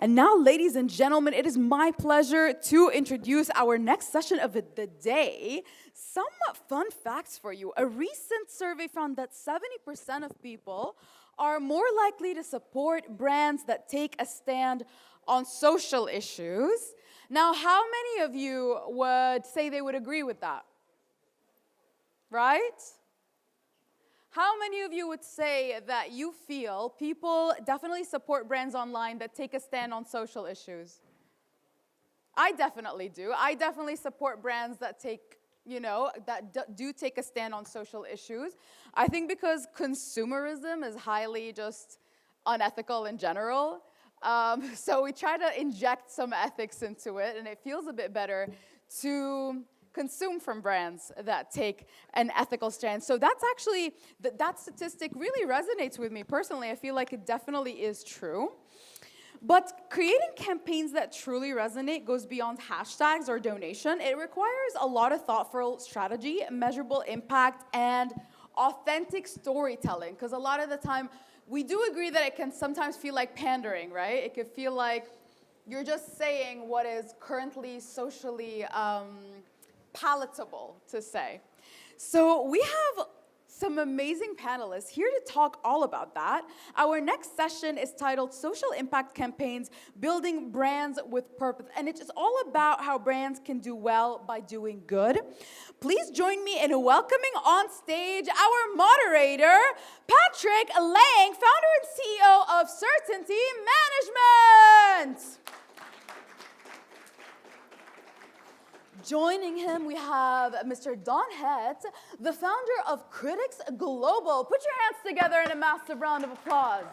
And now, ladies and gentlemen, it is my pleasure to introduce our next session of the day. Some fun facts for you. A recent survey found that 70% of people are more likely to support brands that take a stand on social issues. Now, how many of you would say they would agree with that? Right? How many of you would say that you feel people definitely support brands online that take a stand on social issues? I definitely do. I definitely support brands that do take a stand on social issues. I think because consumerism is highly just unethical in general. So we try to inject some ethics into it, and it feels a bit better to consume from brands that take an ethical stand. So that's actually, that statistic really resonates with me personally. I feel like it definitely is true. But creating campaigns that truly resonate goes beyond hashtags or donation. It requires a lot of thoughtful strategy, measurable impact, and authentic storytelling. Because a lot of the time, we do agree that it can sometimes feel like pandering, right? It could feel like you're just saying what is currently socially palatable to say. So we have some amazing panelists here to talk all about that. Our next session is titled Social Impact Campaigns, Building Brands with Purpose. And it's all about how brands can do well by doing good. Please join me in welcoming on stage our moderator, Patrick Lang, founder and CEO of Certainty Management. Joining him, we have Mr. Don Het, the founder of Critics Global. Put your hands together in a massive round of applause.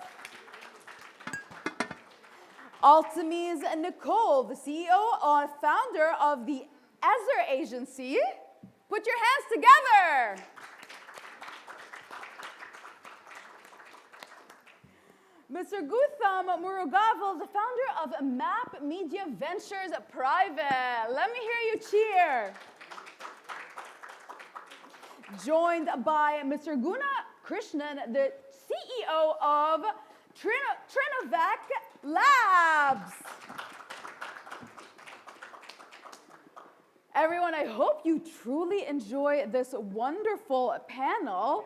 Altamise Nicole, the CEO and founder of the Ezer Agency. Put your hands together. Mr. Gutham Murugavel, the founder of MAP Media Ventures Private. Let me hear you cheer. Joined by Mr. Guna Krishnan, the CEO of Trinovec Labs. Everyone, I hope you truly enjoy this wonderful panel.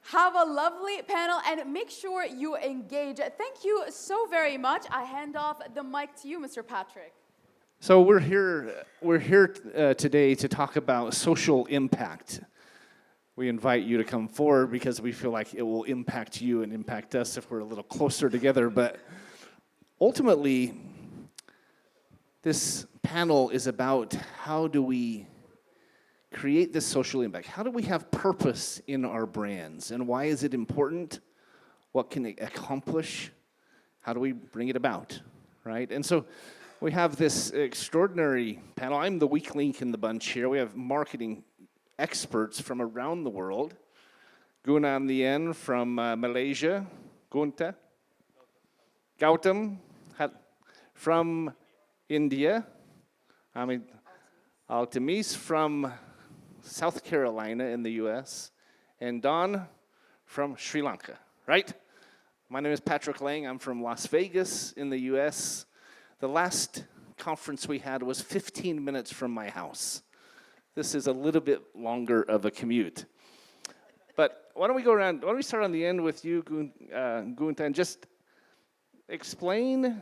Have a lovely panel and make sure you engage. Thank you so very much. I hand off the mic to you, Mr. Patrick. So we're here today to talk about social impact. We invite you to come forward because we feel like it will impact you and impact us if we're a little closer together. But ultimately, this panel is about how do we create this social impact. How do we have purpose in our brands? And why is it important? What can it accomplish? How do we bring it about, right? And so we have this extraordinary panel. I'm the weak link in the bunch here. We have marketing experts from around the world. Guna on the end from Malaysia. Gunta. Gautam from India. Altamise from South Carolina in the U.S., and Don from Sri Lanka, right? My name is Patrick Lang. I'm from Las Vegas in the U.S. The last conference we had was 15 minutes from my house. This is a little bit longer of a commute. But why don't we go around, why don't we start on the end with you, Gunta, and just explain,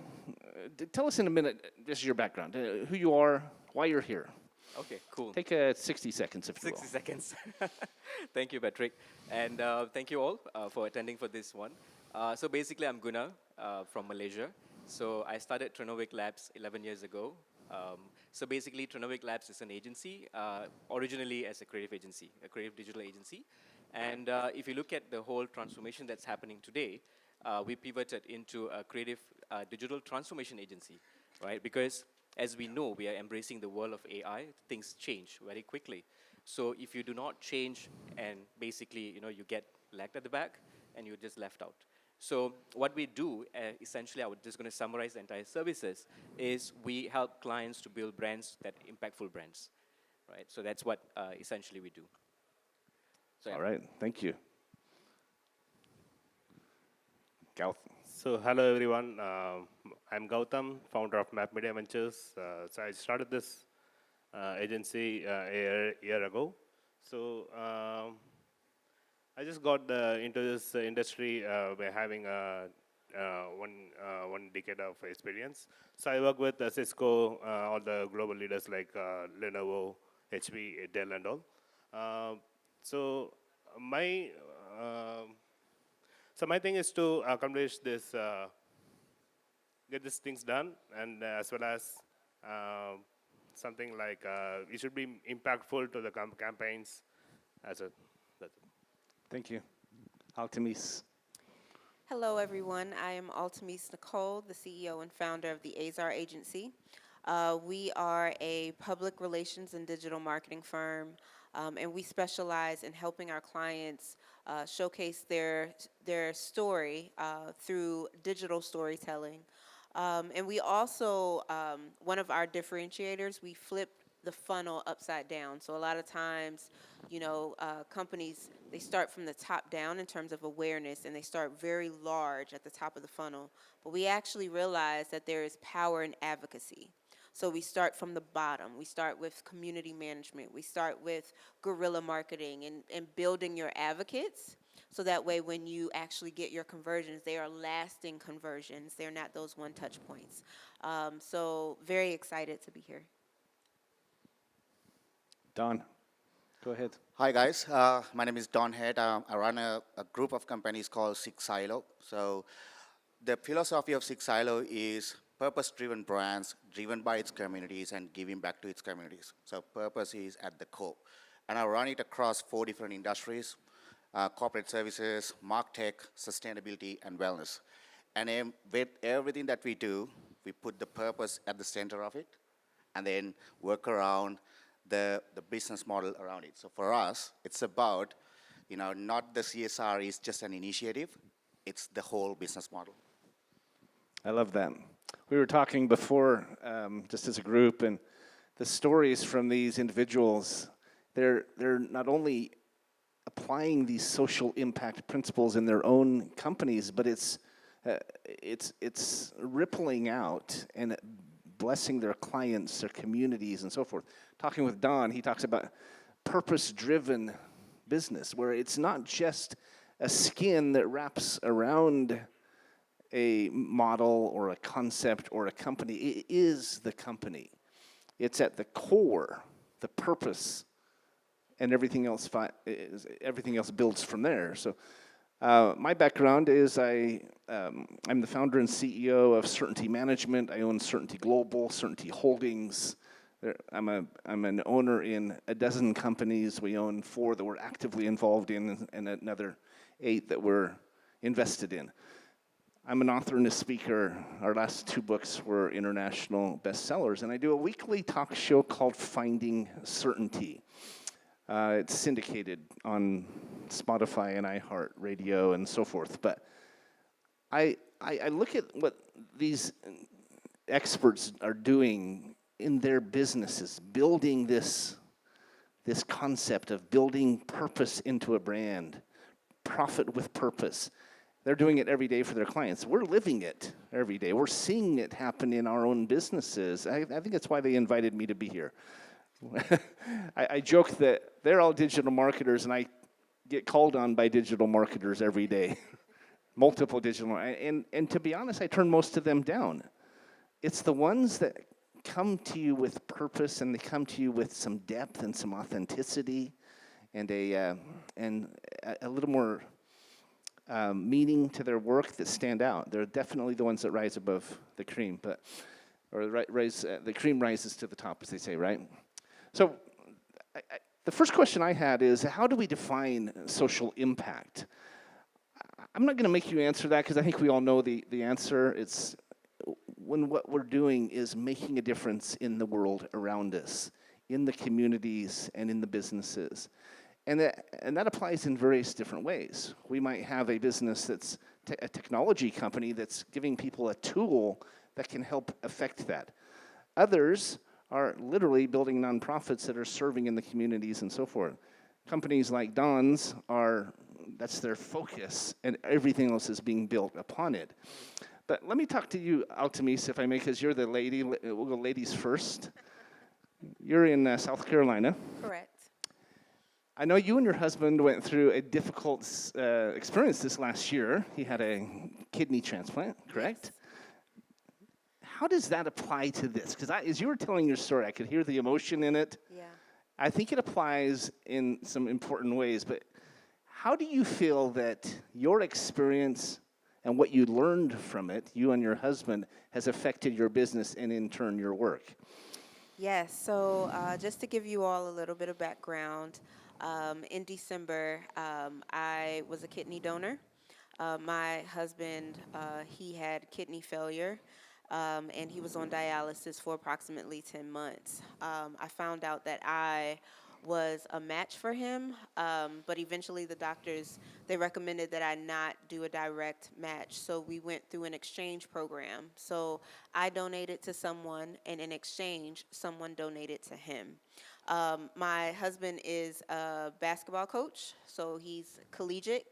tell us in a minute, just your background, who you are, why you're here. Okay, cool. Take 60 seconds, if you will. 60 seconds. Thank you, Patrick. And thank you all for attending for this one. So basically, I'm Guna from Malaysia. So I started Trinovec Labs 11 years ago. So basically, Trinovec Labs is an agency, originally as a creative agency, a creative digital agency. And if you look at the whole transformation that's happening today, we pivoted into a creative digital transformation agency, right? Because as we know, we are embracing the world of AI. Things change very quickly. So if you do not change and basically, you get lagged at the back and you're just left out. So what we do, essentially, I'm just going to summarize the entire services, is we help clients to build brands that impactful brands, right? So that's what essentially we do. So, All right, thank you. Gautam. So hello everyone, I'm Gautam, founder of Map Media Ventures. So I started this agency a year ago. So I just got into this industry by having one decade of experience. So I work with Cisco, all the global leaders like Lenovo, HP, Dell, and all. So my so my thing is to accomplish this, get these things done, and as well as something like it should be impactful to the campaigns. As a that's it. Thank you. Altamis. Hello, everyone. I am Altamis Nicole, the CEO and founder of the Azar Agency. We are a public relations and digital marketing firm, and we specialize in helping our clients showcase their story through digital storytelling. And we also, one of our differentiators, we flip the funnel upside down. So a lot of times, companies, they start from the top down in terms of awareness, and they start very large at the top of the funnel. But we actually realize that there is power in advocacy. So we start from the bottom. We start with community management. We start with guerrilla marketing and building your advocates. So that way, when you actually get your conversions, they are lasting conversions. They're not those one touch points. So very excited to be here. Don, go ahead. Hi guys, my name is Don Head. I run a group of companies called Six Silo. So the philosophy of Six Silo is purpose-driven brands, driven by its communities and giving back to its communities. So purpose is at the core. And I run it across 4 different industries: corporate services, martech, sustainability, and wellness. And with everything that we do, we put the purpose at the center of it, and then work around the business model around it. So for us, it's about, not the CSR is just an initiative, it's the whole business model. I love that. We were talking before, just as a group, and the stories from these individuals, they're not only applying these social impact principles in their own companies, but it's rippling out and blessing their clients, their communities, and so forth. Talking with Don, he talks about purpose-driven business, where it's not just a skin that wraps around a model or a concept or a company. It is the company. It's at the core, the purpose, and everything else builds from there. So my background is I'm the founder and CEO of Certainty Management. I own Certainty Global, Certainty Holdings. I'm an owner in a dozen companies. We own 4 that we're actively involved in, and another 8 that we're invested in. I'm an author and a speaker. Our last 2 books were international bestsellers, and I do a weekly talk show called Finding Certainty. It's syndicated on Spotify and iHeartRadio and so forth. But I look at what these experts are doing in their businesses, building this concept of building purpose into a brand, profit with purpose. They're doing it every day for their clients. We're living it every day. We're seeing it happen in our own businesses. I think that's why they invited me to be here. I joke that they're all digital marketers, and I get called on by digital marketers every day, multiple digital, and to be honest, I turn most of them down. It's the ones that come to you with purpose, and they come to you with some depth and some authenticity, and a little more meaning to their work that stand out. They're definitely the ones that rise above the cream, the cream rises to the top, as they say, right? So the first question I had is, how do we define social impact? I'm not going to make you answer that because I think we all know the answer. It's when what we're doing is making a difference in the world around us, in the communities and in the businesses. And that applies in various different ways. We might have a business that's a technology company that's giving people a tool that can help affect that. Others are literally building nonprofits that are serving in the communities and so forth. Companies like Don's are that's their focus, and everything else is being built upon it. But let me talk to you, Altamis, if I may, because you're the lady. We'll go ladies first. You're in South Carolina. Correct. I know you and your husband went through a difficult experience this last year. He had a kidney transplant, correct? Yes. How does that apply to this? Because as you were telling your story, I could hear the emotion in it. Yeah. I think it applies in some important ways, but how do you feel that your experience and what you learned from it, you and your husband, has affected your business and in turn your work? Yes, so just to give you all a little bit of background, in December, I was a kidney donor. My husband, he had kidney failure, and he was on dialysis for approximately 10 months. I found out that I was a match for him, but eventually the doctors, they recommended that I not do a direct match. So we went through an exchange program. So I donated to someone, and in exchange, someone donated to him. My husband is a basketball coach, so he's collegiate.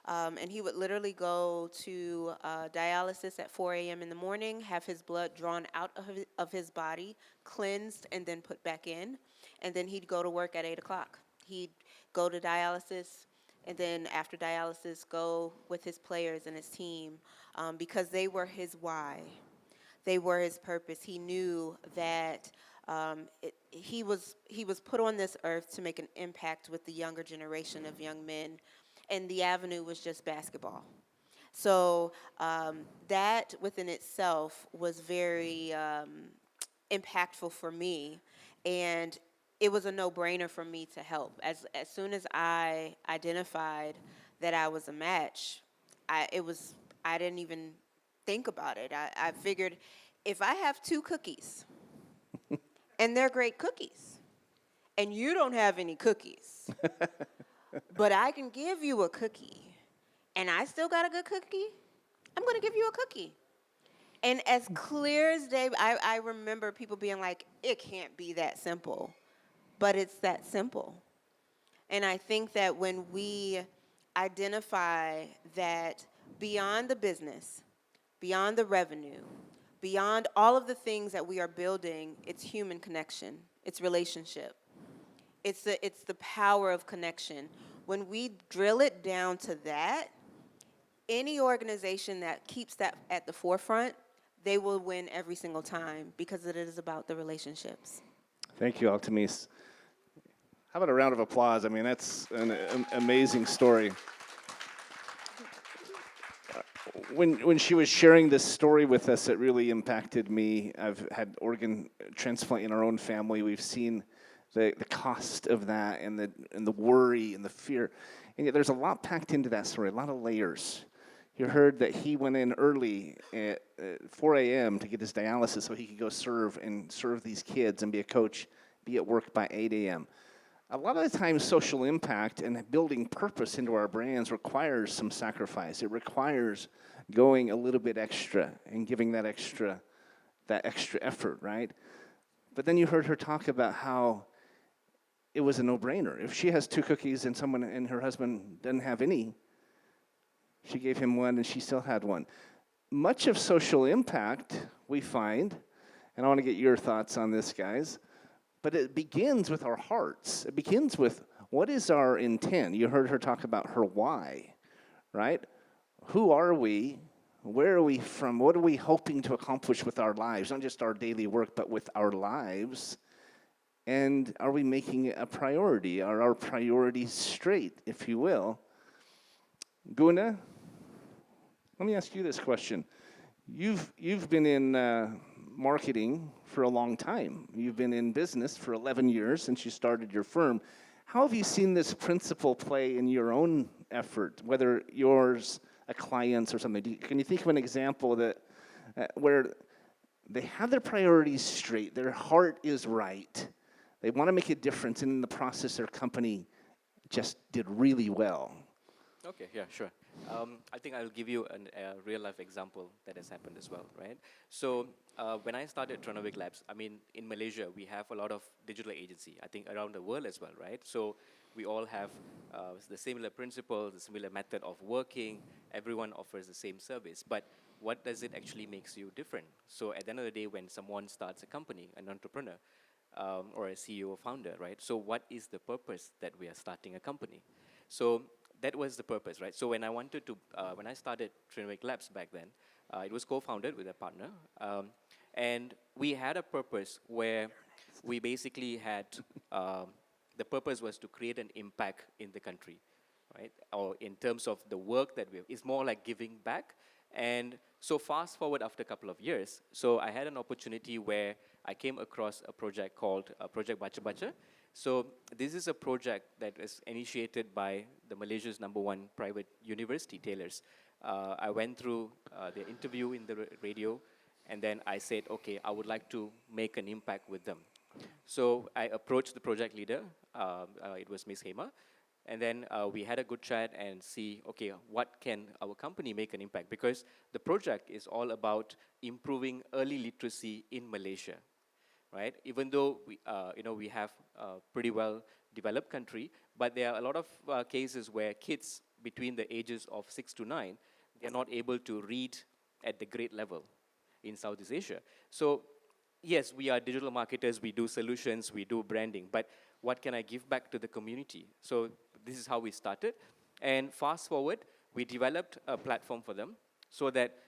And he would literally go to dialysis at 4 a.m. in the morning, have his blood drawn out of his body, cleansed, and then put back in. And then he'd go to work at 8 o'clock. He'd go to dialysis, and then after dialysis, go with his players and his team because they were his why. They were his purpose. He knew that he was put on this earth to make an impact with the younger generation of young men, and the avenue was just basketball. So that within itself was very impactful for me, and it was a no-brainer for me to help. As soon as I identified that I was a match, I didn't even think about it. I figured if I have 2 cookies and they're great cookies, and you don't have any cookies, but I can give you a cookie, and I still got a good cookie, I'm going to give you a cookie. And as clear as day, I remember people being like, it can't be that simple. But it's that simple. And I think that when we identify that beyond the business, beyond the revenue, beyond all of the things that we are building, it's human connection, it's relationship. It's the power of connection. When we drill it down to that, any organization that keeps that at the forefront, they will win every single time because it is about the relationships. Thank you, Altamis. How about a round of applause? I mean, that's an amazing story. When she was sharing this story with us, it really impacted me. I've had organ transplant in our own family. We've seen the cost of that and the worry and the fear. And yet there's a lot packed into that story, a lot of layers. You heard that he went in early at 4 a.m. to get his dialysis so he could go serve these kids and be a coach, be at work by 8 a.m. A lot of the times, social impact and building purpose into our brands requires some sacrifice. It requires going a little bit extra and giving that extra effort, right? But then you heard her talk about how it was a no-brainer. If she has 2 cookies and her husband doesn't have any, she gave him one and she still had one. Much of social impact, we find, and I want to get your thoughts on this, guys, but it begins with our hearts. It begins with what is our intent? You heard her talk about her why, right? Who are we? Where are we from? What are we hoping to accomplish with our lives? Not just our daily work, but with our lives. And are we making it a priority? Are our priorities straight, if you will? Guna, let me ask you this question. You've been in marketing for a long time. You've been in business for 11 years since you started your firm. How have you seen this principle play in your own effort, whether yours, a client's, or something? Can you think of an example that where they have their priorities straight, their heart is right, they want to make a difference, and in the process their company just did really well? Okay, yeah, sure. I think I'll give you a real-life example that has happened as well, right? So when I started Tronovic Labs, I mean, in Malaysia, we have a lot of digital agency, I think around the world as well, right? So we all have the similar principles, the similar method of working, everyone offers the same service, but what does it actually makes you different? So at the end of the day, when someone starts a company, an entrepreneur, or a CEO or founder, right? So what is the purpose that we are starting a company? So that was the purpose, right? So when I wanted to, when I started Trinwick Labs back then, it was co-founded with a partner, and we had a purpose where we basically had, the purpose was to create an impact in the country, right? Or in terms of the work that we have, it's more like giving back. And so fast forward after a couple of years, so I had an opportunity where I came across a project called Project Baca Baca. So this is a project that is initiated by the Malaysia's #1 private university, Taylor's. I went through the interview in the radio, and then I said, okay, I would like to make an impact with them. So I approached the project leader, it was Ms. Hema, and then we had a good chat and see, okay, what can our company make an impact? Because the project is all about improving early literacy in Malaysia, right? Even though we have a pretty well developed country, but there are a lot of cases where kids between the ages of 6 to 9, they're not able to read at the grade level in Southeast Asia. So yes, we are digital marketers, we do solutions, we do branding, but what can I give back to the community? So this is how we started. And fast forward, we developed a platform for them so that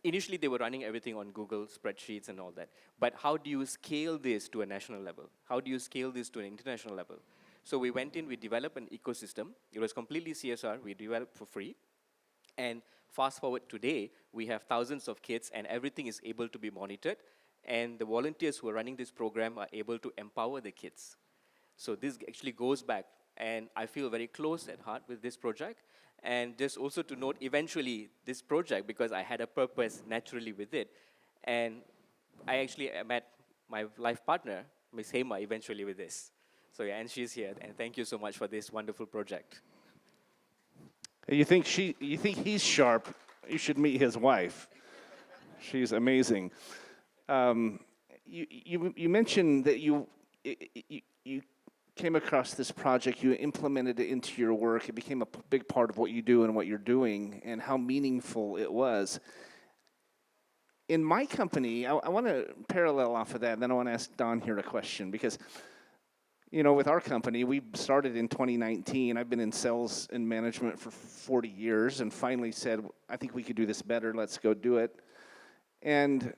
initially they were running everything on Google spreadsheets and all that. But how do you scale this to a national level? How do you scale this to an international level? So we went in, we developed an ecosystem. It was completely CSR, we developed for free. And fast forward today, we have thousands of kids and everything is able to be monitored. And the volunteers who are running this program are able to empower the kids. So this actually goes back, and I feel very close at heart with this project. And just also to note, eventually, this project, because I had a purpose naturally with it, and I actually met my life partner, Ms. Hema, eventually with this. So yeah, and she's here, and thank you so much for this wonderful project. You think he's sharp? You should meet his wife. She's amazing. You mentioned that you came across this project, you implemented it into your work, it became a big part of what you do and what you're doing, and how meaningful it was. In my company, I want to parallel off of that, and then I want to ask Don here a question, because with our company, we started in 2019. I've been in sales and management for 40 years, and finally said, I think we could do this better, let's go do it. And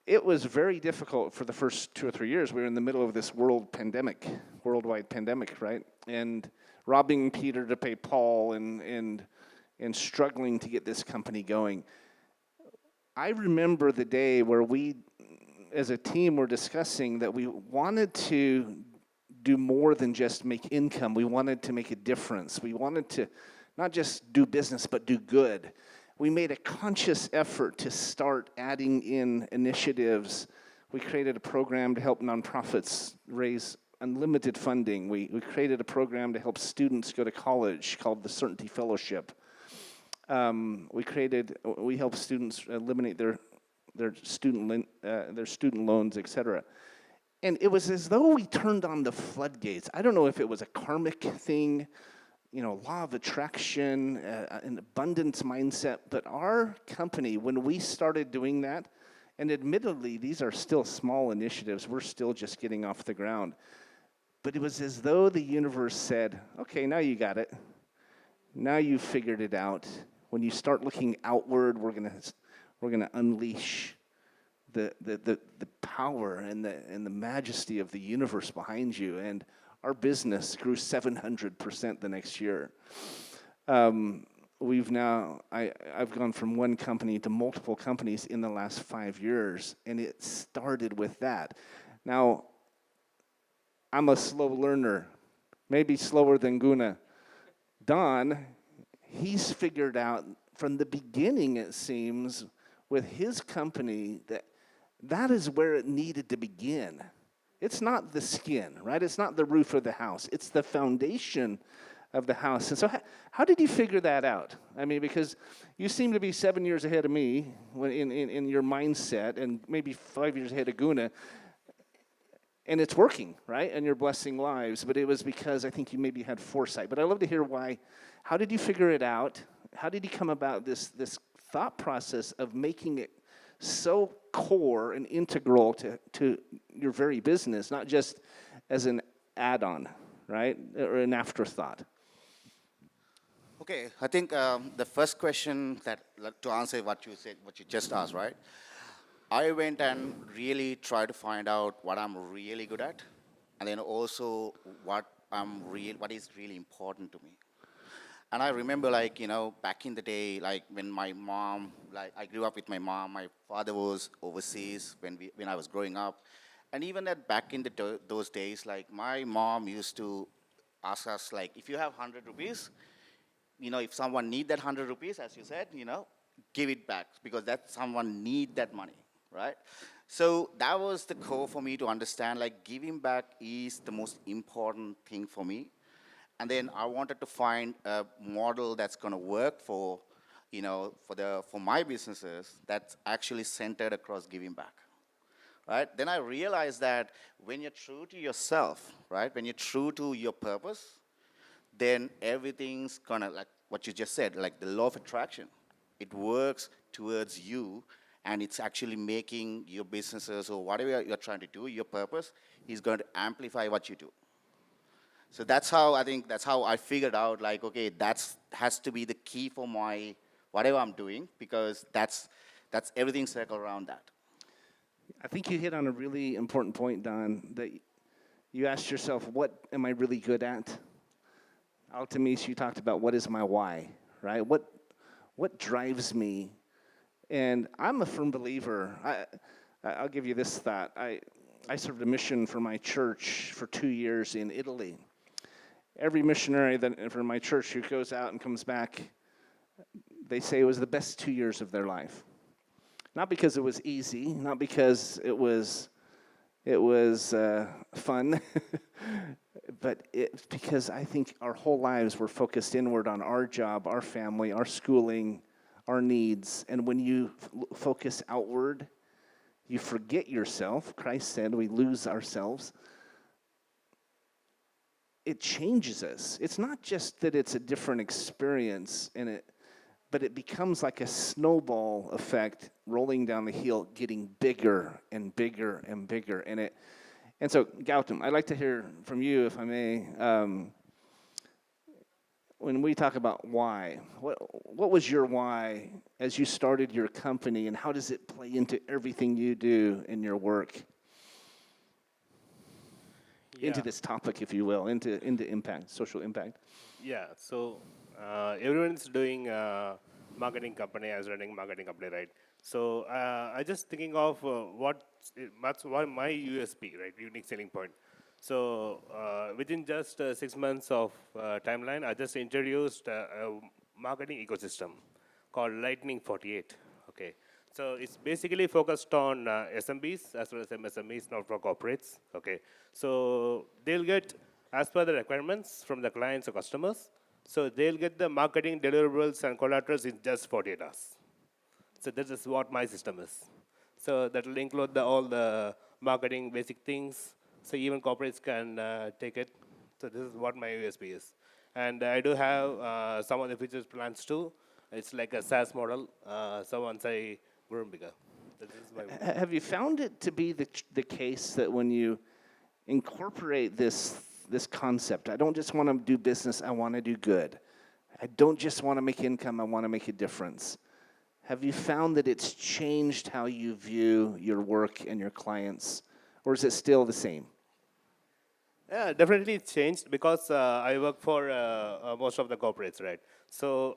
it was very difficult for the first 2 or 3 years. We were in the middle of this worldwide pandemic, right? And robbing Peter to pay Paul and struggling to get this company going. I remember the day where we, as a team, were discussing that we wanted to do more than just make income. We wanted to make a difference. We wanted to not just do business, but do good. We made a conscious effort to start adding in initiatives. We created a program to help nonprofits raise unlimited funding. We created a program to help students go to college called the Certainty Fellowship. We help students eliminate their student loans, etc. And it was as though we turned on the floodgates. I don't know if it was a karmic thing, law of attraction, an abundance mindset, but our company, when we started doing that, and admittedly, these are still small initiatives, we're still just getting off the ground, but it was as though the universe said, okay, now you got it. Now you've figured it out. When you start looking outward, we're gonna unleash the power and the majesty of the universe behind you. And our business grew 700% the next year. I've gone from one company to multiple companies in the last 5 years, and it started with that. Now, I'm a slow learner, maybe slower than Guna. Don, he's figured out from the beginning, it seems, with his company, that is where it needed to begin. It's not the skin, right? It's not the roof of the house. It's the foundation of the house. And so how did you figure that out? I mean, because you seem to be 7 years ahead of me in your mindset, and maybe 5 years ahead of Guna. and it's working, right? And you're blessing lives, but it was because I think you maybe had foresight. But I'd love to hear why. How did you figure it out? How did you come about this thought process of making it so core and integral to your very business, not just as an add-on, right, or an afterthought? Okay, I think the first question to answer what you said, what you just asked, right? I went and really tried to find out what I'm really good at, and then also what is really important to me. And I remember, like, back in the day, like when my mom, like I grew up with my mom, my father was overseas when I was growing up, and even back in those days, like my mom used to ask us, like, if you have 100 rupees, if someone need that 100 rupees, as you said, give it back because that someone need that money, right? So that was the core for me to understand, like giving back is the most important thing for me. And then I wanted to find a model that's going to work for my businesses that's actually centered across giving back, right? Then I realized that when you're true to yourself, right, when you're true to your purpose, then everything's gonna, like what you just said, like the law of attraction. It works towards you, and it's actually making your businesses or whatever you're trying to do, your purpose, is going to amplify what you do. So that's how I figured out, like, okay, has to be the key for my whatever I'm doing, because that's everything circled around that. I think you hit on a really important point, Don, that you asked yourself, what am I really good at? Altamis, you talked about what is my why, right? What drives me? And I'm a firm believer. I'll give you this thought. I served a mission for my church for 2 years in Italy. Every missionary from my church who goes out and comes back, they say it was the best 2 years of their life. Not because it was easy, not because it was fun, but it's because I think our whole lives were focused inward on our job, our family, our schooling, our needs. And when you focus outward, you forget yourself. Christ said we lose ourselves. It changes us. It's not just that it's a different experience, but it becomes like a snowball effect rolling down the hill, getting bigger and bigger and bigger. And so, Gautam, I'd like to hear from you, if I may. When we talk about why, what was your why as you started your company, and how does it play into everything you do in your work? Into this topic, if you will, into impact, social impact. Yeah, so everyone's doing marketing company. I was running marketing company, right? So I just thinking of what's my USP, right? Unique selling point. So within just 6 months of timeline, I just introduced a marketing ecosystem called Lightning 48. Okay. So it's basically focused on SMBs as well as MSMEs, not for corporates. Okay, so they'll get, as per the requirements from the clients or customers, so they'll get the marketing deliverables and collaterals in just 48 hours. So this is what my system is. So that will include all the marketing basic things. So even corporates can take it. So this is what my USP is. And I do have some of the features plans too. It's like a SaaS model. So once I grow bigger. Have you found it to be the case that when you incorporate this concept, I don't just want to do business, I want to do good. I don't just want to make income, I want to make a difference. Have you found that it's changed how you view your work and your clients, or is it still the same? Yeah, definitely it's changed because I work for most of the corporates, right? So,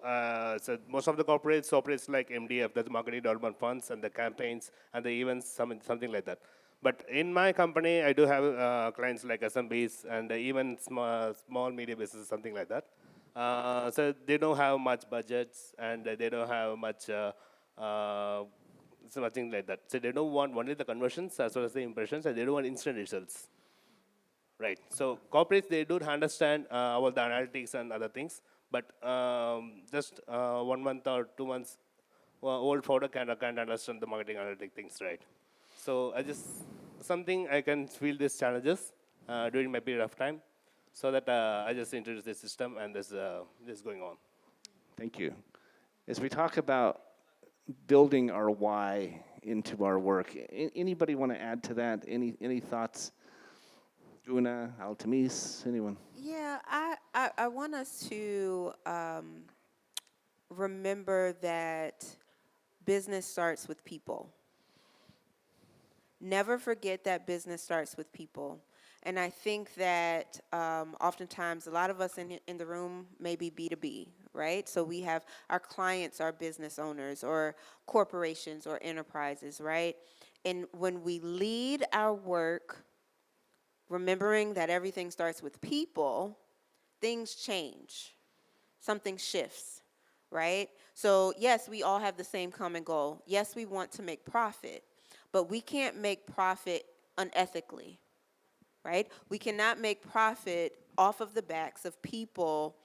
so most of the corporates operates like MDF, that's marketing development funds, and the campaigns and the events, something like that. But in my company, I do have clients like SMBs and even small media businesses, something like that. So they don't have much budgets and they don't have much something like that. So they don't want only the conversions as well as the impressions, and they don't want instant results. Right. So corporates, they do understand all the analytics and other things, but just 1 month or 2 months old founder can't understand the marketing analytic things, right? So I just something I can feel these challenges during my period of time, so that I just introduced this system, and this is going on. Thank you. As we talk about building our why into our work, anybody want to add to that? Any thoughts? Una, Altamis, anyone? Yeah, I want us to remember that business starts with people. Never forget that business starts with people. And I think that oftentimes a lot of us in the room may be B2B, right? So we have our clients are business owners or corporations or enterprises, right? And when we lead our work, remembering that everything starts with people, things change. Something shifts, right? So yes, we all have the same common goal. Yes, we want to make profit, but we can't make profit unethically, right? We cannot make profit off of the backs of people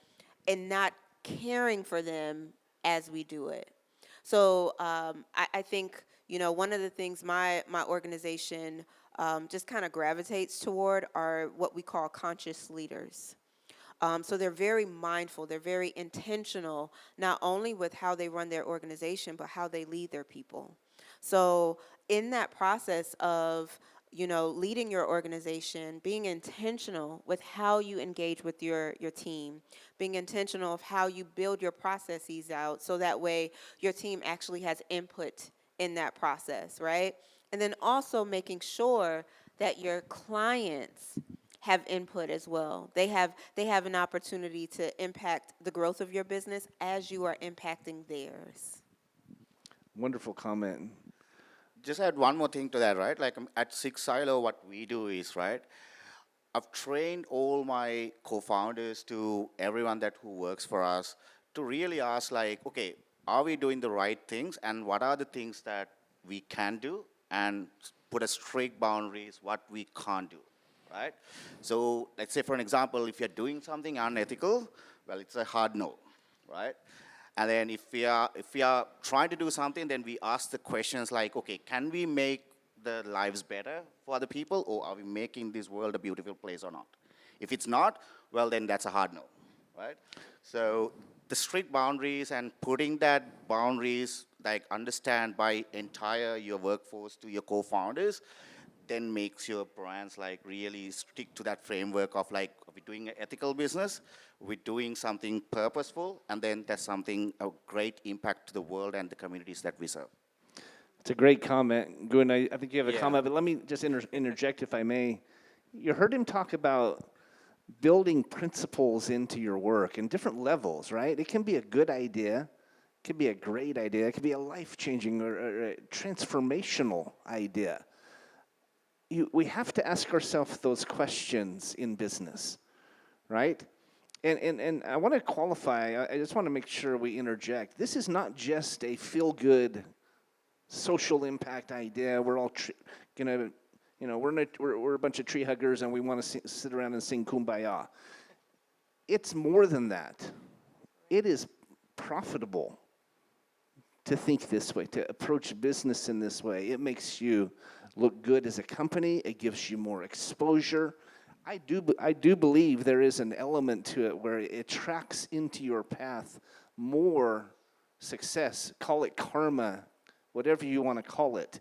and not caring for them as we do it. So I think, you know, one of the things my organization just kind of gravitates toward are what we call conscious leaders. So they're very mindful, they're very intentional, not only with how they run their organization, but how they lead their people. So in that process of, you know, leading your organization, being intentional with how you engage with your team, being intentional of how you build your processes out so that way your team actually has input in that process, right? And then also making sure that your clients have input as well. They have an opportunity to impact the growth of your business as you are impacting theirs. Wonderful comment. Just add one more thing to that, right? Like at Six Silo, what we do is, right, I've trained all my co-founders to everyone that who works for us to really ask like, okay, are we doing the right things and what are the things that we can do, and put a strict boundaries what we can't do, right? So let's say for an example, if you're doing something unethical, well, it's a hard no, right? And then if we are trying to do something, then we ask the questions like, okay, can we make the lives better for other people, or are we making this world a beautiful place or not? If it's not, well, then that's a hard no, right? So the strict boundaries and putting that boundaries, like understand by entire your workforce to your co-founders, then makes your brands like really stick to that framework of like, are we doing an ethical business? We're doing something purposeful, and then there's something of great impact to the world and the communities that we serve. It's a great comment. Gun, I think you have a Yeah. comment, but let me just interject if I may. You heard him talk about building principles into your work in different levels, right? It can be a good idea, it can be a great idea, it can be a life-changing or a transformational idea. We have to ask ourselves those questions in business, right? And I want to qualify, I just want to make sure we interject. This is not just a feel-good social impact idea. We're all gonna, you know, we're a bunch of tree huggers and we want to sit around and sing Kumbaya. It's more than that. It is profitable to think this way, to approach business in this way. It makes you look good as a company. It gives you more exposure. I do believe there is an element to it where it attracts into your path more success. Call it karma, whatever you want to call it.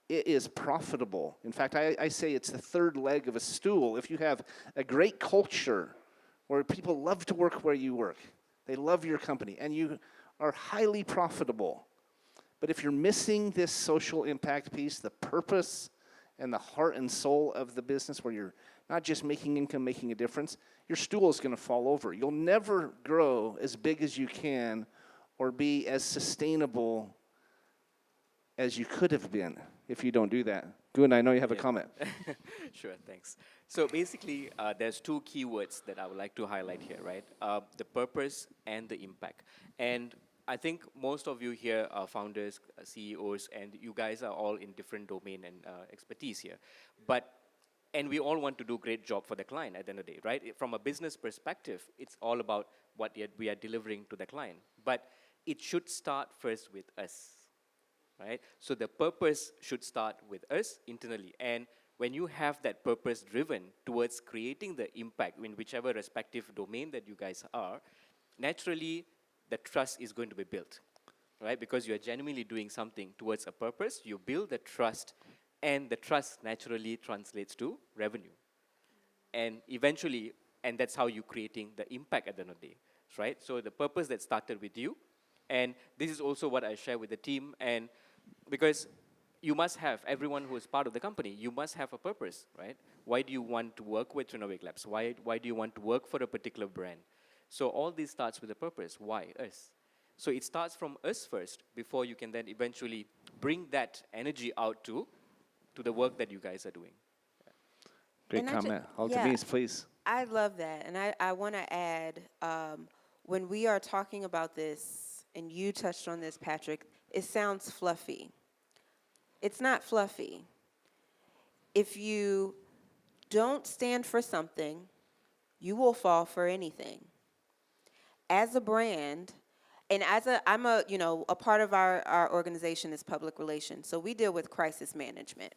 It is profitable. In fact, I say it's the third leg of a stool. If you have a great culture where people love to work where you work, they love your company, and you are highly profitable. But if you're missing this social impact piece, the purpose and the heart and soul of the business, where you're not just making income, making a difference, your stool is going to fall over. You'll never grow as big as you can or be as sustainable as you could have been if you don't do that. Gun, I know you have a comment. Sure, thanks. So basically, there's two keywords that I would like to highlight here, right? The purpose and the impact. And I think most of you here are founders, CEOs, and you guys are all in different domain and expertise here. And we all want to do a great job for the client at the end of the day, right? From a business perspective, it's all about what we are delivering to the client. But it should start first with us, right? So the purpose should start with us internally. And when you have that purpose driven towards creating the impact in whichever respective domain that you guys are, naturally the trust is going to be built, right? Because you are genuinely doing something towards a purpose, you build the trust, and the trust naturally translates to revenue. And eventually, and that's how you're creating the impact at the end of the day, right? So the purpose that started with you, and this is also what I share with the team, and because you must have, everyone who is part of the company, you must have a purpose, right? Why do you want to work with Renovate Labs? Why do you want to work for a particular brand? So all this starts with a purpose. Why us? So it starts from us first before you can then eventually bring that energy out to the work that you guys are doing. Great And I ju- comment. yeah. Altamise, please. I love that. And I want to add, when we are talking about this, and you touched on this, Patrick, it sounds fluffy. It's not fluffy. If you don't stand for something, you will fall for anything. As a brand, and I'm a part of our organization is public relations. So we deal with crisis management,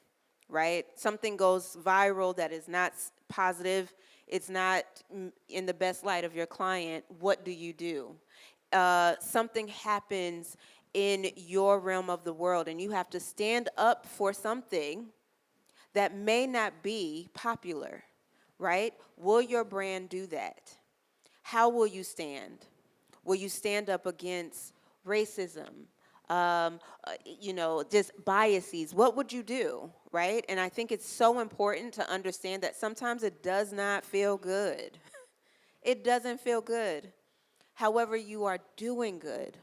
right? Something goes viral that is not positive, it's not in the best light of your client. What do? Something happens in your realm of the world, and you have to stand up for something that may not be popular, right? Will your brand do that? How will you stand? Will you stand up against racism, just biases? What would you do, right? And I think it's so important to understand that sometimes it does not feel good. It doesn't feel good. However, you are doing good.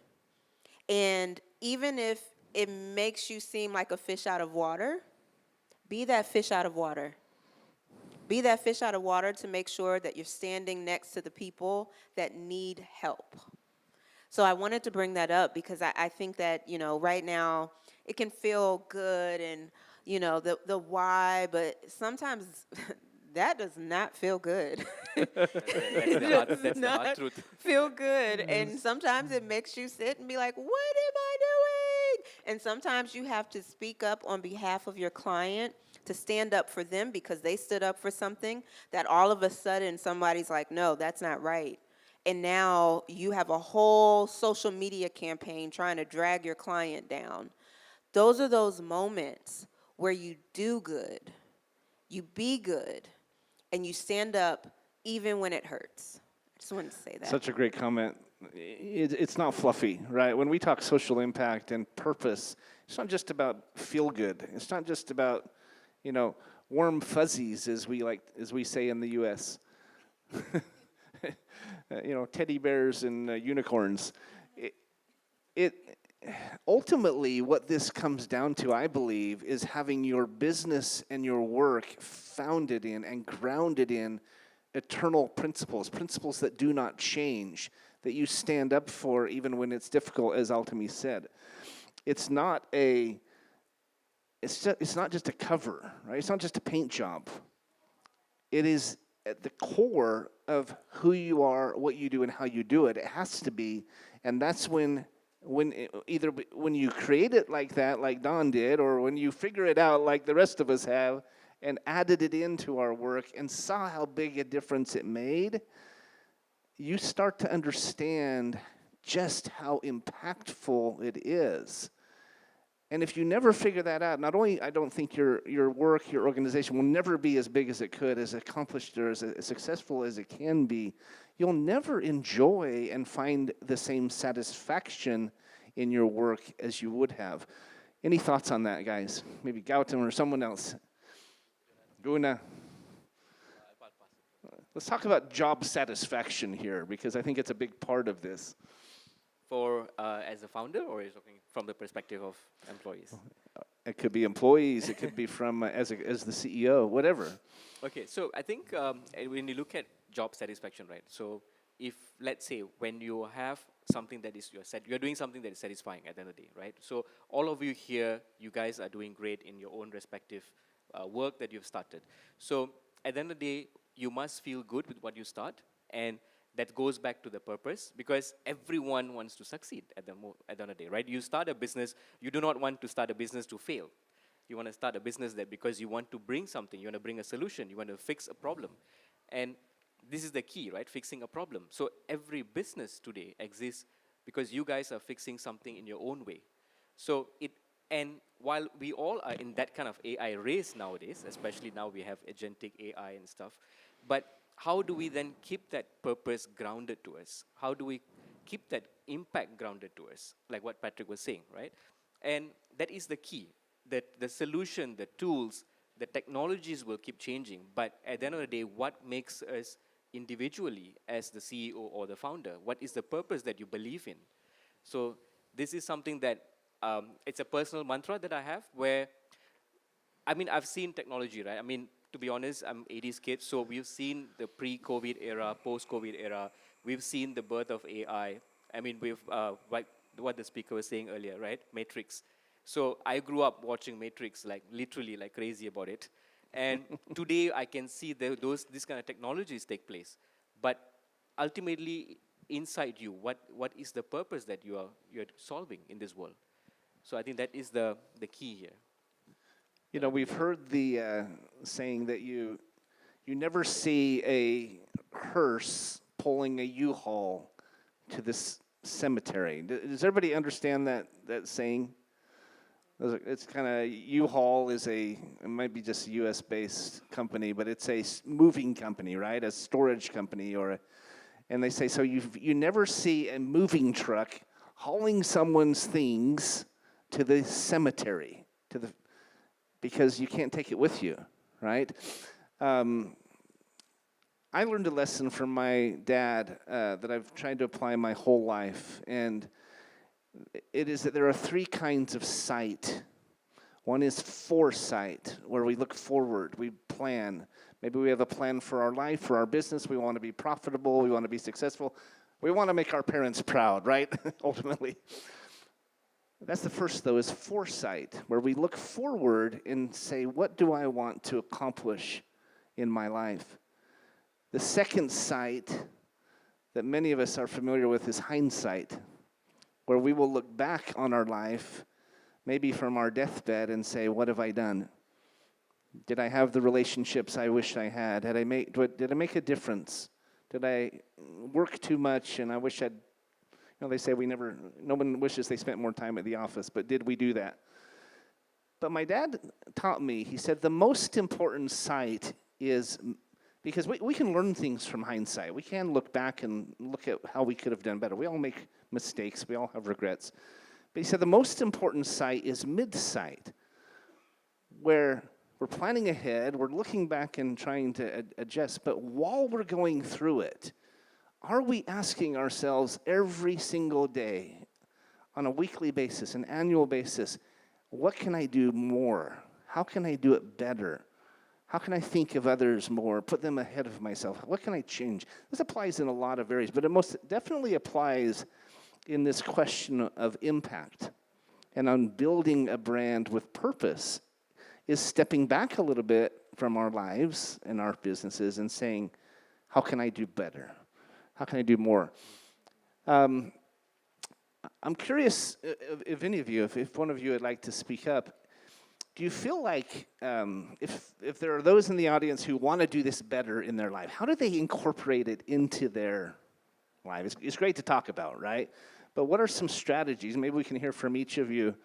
And even if it makes you seem like a fish out of water, be that fish out of water. Be that fish out of water to make sure that you're standing next to the people that need help. So I wanted to bring that up because I think that, right now it can feel good and, the why, but sometimes that does not feel good. That's the hard truth. Feel good. And sometimes it makes you sit and be like, what am I doing? And sometimes you have to speak up on behalf of your client to stand up for them because they stood up for something that all of a sudden somebody's like, no, that's not right. And now you have a whole social media campaign trying to drag your client down. Those are those moments where you do good, you be good, and you stand up even when it hurts. I just wanted to say that. Such a great comment. It's not fluffy, right? When we talk social impact and purpose, it's not just about feel good. It's not just about, warm fuzzies, as we say in the U.S. Teddy bears and unicorns. It ultimately, what this comes down to, I believe, is having your business and your work founded in and grounded in eternal principles that do not change, that you stand up for even when it's difficult, as Altamise said. It's not just a cover, right? It's not just a paint job. It is at the core of who you are, what you do, and how you do it. It has to be, and that's when you create it like that, like Don did, or when you figure it out like the rest of us have, and added it into our work and saw how big a difference it made, you start to understand just how impactful it is. And if you never figure that out, not only I don't think your work, your organization will never be as big as it could, as accomplished or as successful as it can be, you'll never enjoy and find the same satisfaction in your work as you would have. Any thoughts on that, guys? Maybe Gautam or someone else? Guna. Let's talk about job satisfaction here, because I think it's a big part of this. For as a founder, or is looking from the perspective of employees? It could be employees. It could be from as the CEO, whatever. Okay, so I think when you look at job satisfaction, right? So if let's say when you have something that is you're doing something that is satisfying at the end of the day, right? So all of you here, you guys are doing great in your own respective work that you've started. So at the end of the day, you must feel good with what you start, and that goes back to the purpose, because everyone wants to succeed at the end of the day, right? You start a business, you do not want to start a business to fail. You want to start a business there because you want to bring something, you want to bring a solution, you want to fix a problem. And this is the key, right? Fixing a problem. So every business today exists because you guys are fixing something in your own way. So and while we all are in that kind of AI race nowadays, especially now we have agentic AI and stuff, but how do we then keep that purpose grounded to us? How do we keep that impact grounded to us? Like what Patrick was saying, right? And that is the key. That the solution, the tools, the technologies will keep changing, but at the end of the day, what makes us individually as the CEO or the founder? What is the purpose that you believe in? So this is something that it's a personal mantra that I have where, I mean, I've seen technology, right? I mean, to be honest, I'm 80s kid, so we've seen the pre-COVID era, post-COVID era. We've seen the birth of AI. I mean, we've, like what the speaker was saying earlier, right? Matrix. So I grew up watching Matrix, like literally like crazy about it. And today I can see these kind of technologies take place. But ultimately, inside you, what is the purpose that you're solving in this world? So I think that is the key here. You know, we've heard the saying that you never see a hearse pulling a U-Haul to this cemetery. Does everybody understand that saying? It's kind of, U-Haul is it might be just a U.S.-based company, but it's a moving company, right? A storage company, and they say, so you never see a moving truck hauling someone's things to the cemetery, because you can't take it with you, right? I learned a lesson from my dad that I've tried to apply my whole life, and it is that there are three kinds of sight. One is foresight, where we look forward, we plan. Maybe we have a plan for our life, for our business. We want to be profitable, we want to be successful. We want to make our parents proud, right? Ultimately. That's the first, though, is foresight, where we look forward and say, what do I want to accomplish in my life? The second sight that many of us are familiar with is hindsight, where we will look back on our life, maybe from our deathbed, and say, what have I done? Did I have the relationships I wish I had? Did I make a difference? Did I work too much and I wish I'd, they say no one wishes they spent more time at the office, but did we do that? But my dad taught me, he said, the most important sight is, because we can learn things from hindsight. We can look back and look at how we could have done better. We all make mistakes. We all have regrets. But he said the most important sight is mid-sight, where we're planning ahead, we're looking back and trying to adjust, but while we're going through it, are we asking ourselves every single day, on a weekly basis, an annual basis, what can I do more? How can I do it better? How can I think of others more, put them ahead of myself? What can I change? This applies in a lot of areas, but it most definitely applies in this question of impact and on building a brand with purpose, is stepping back a little bit from our lives and our businesses and saying, how can I do better? How can I do more? I'm curious if any of you, if one of you would like to speak up, do you feel like if there are those in the audience who want to do this better in their life, how do they incorporate it into their life? It's great to talk about, right? But what are some strategies? Maybe we can hear from each of you.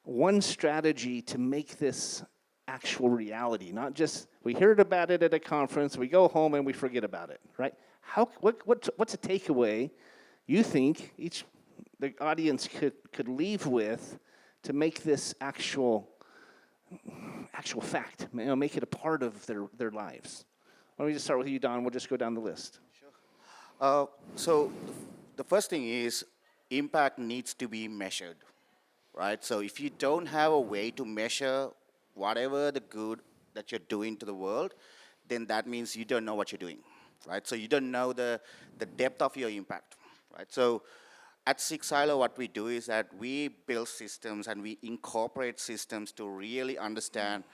One strategy to make this actual reality, not just we heard about it at a conference, we go home and we forget about it, right? What's a takeaway you think the audience could leave with to make this actual fact, make it a part of their lives? Why don't we just start with you, Don? We'll just go down the list. Sure. So the first thing is impact needs to be measured, right? So if you don't have a way to measure whatever the good that you're doing to the world, then that means you don't know what you're doing, right? So you don't know the depth of your impact, right? So at Six Silo, what we do is that we build systems and we incorporate systems to really understand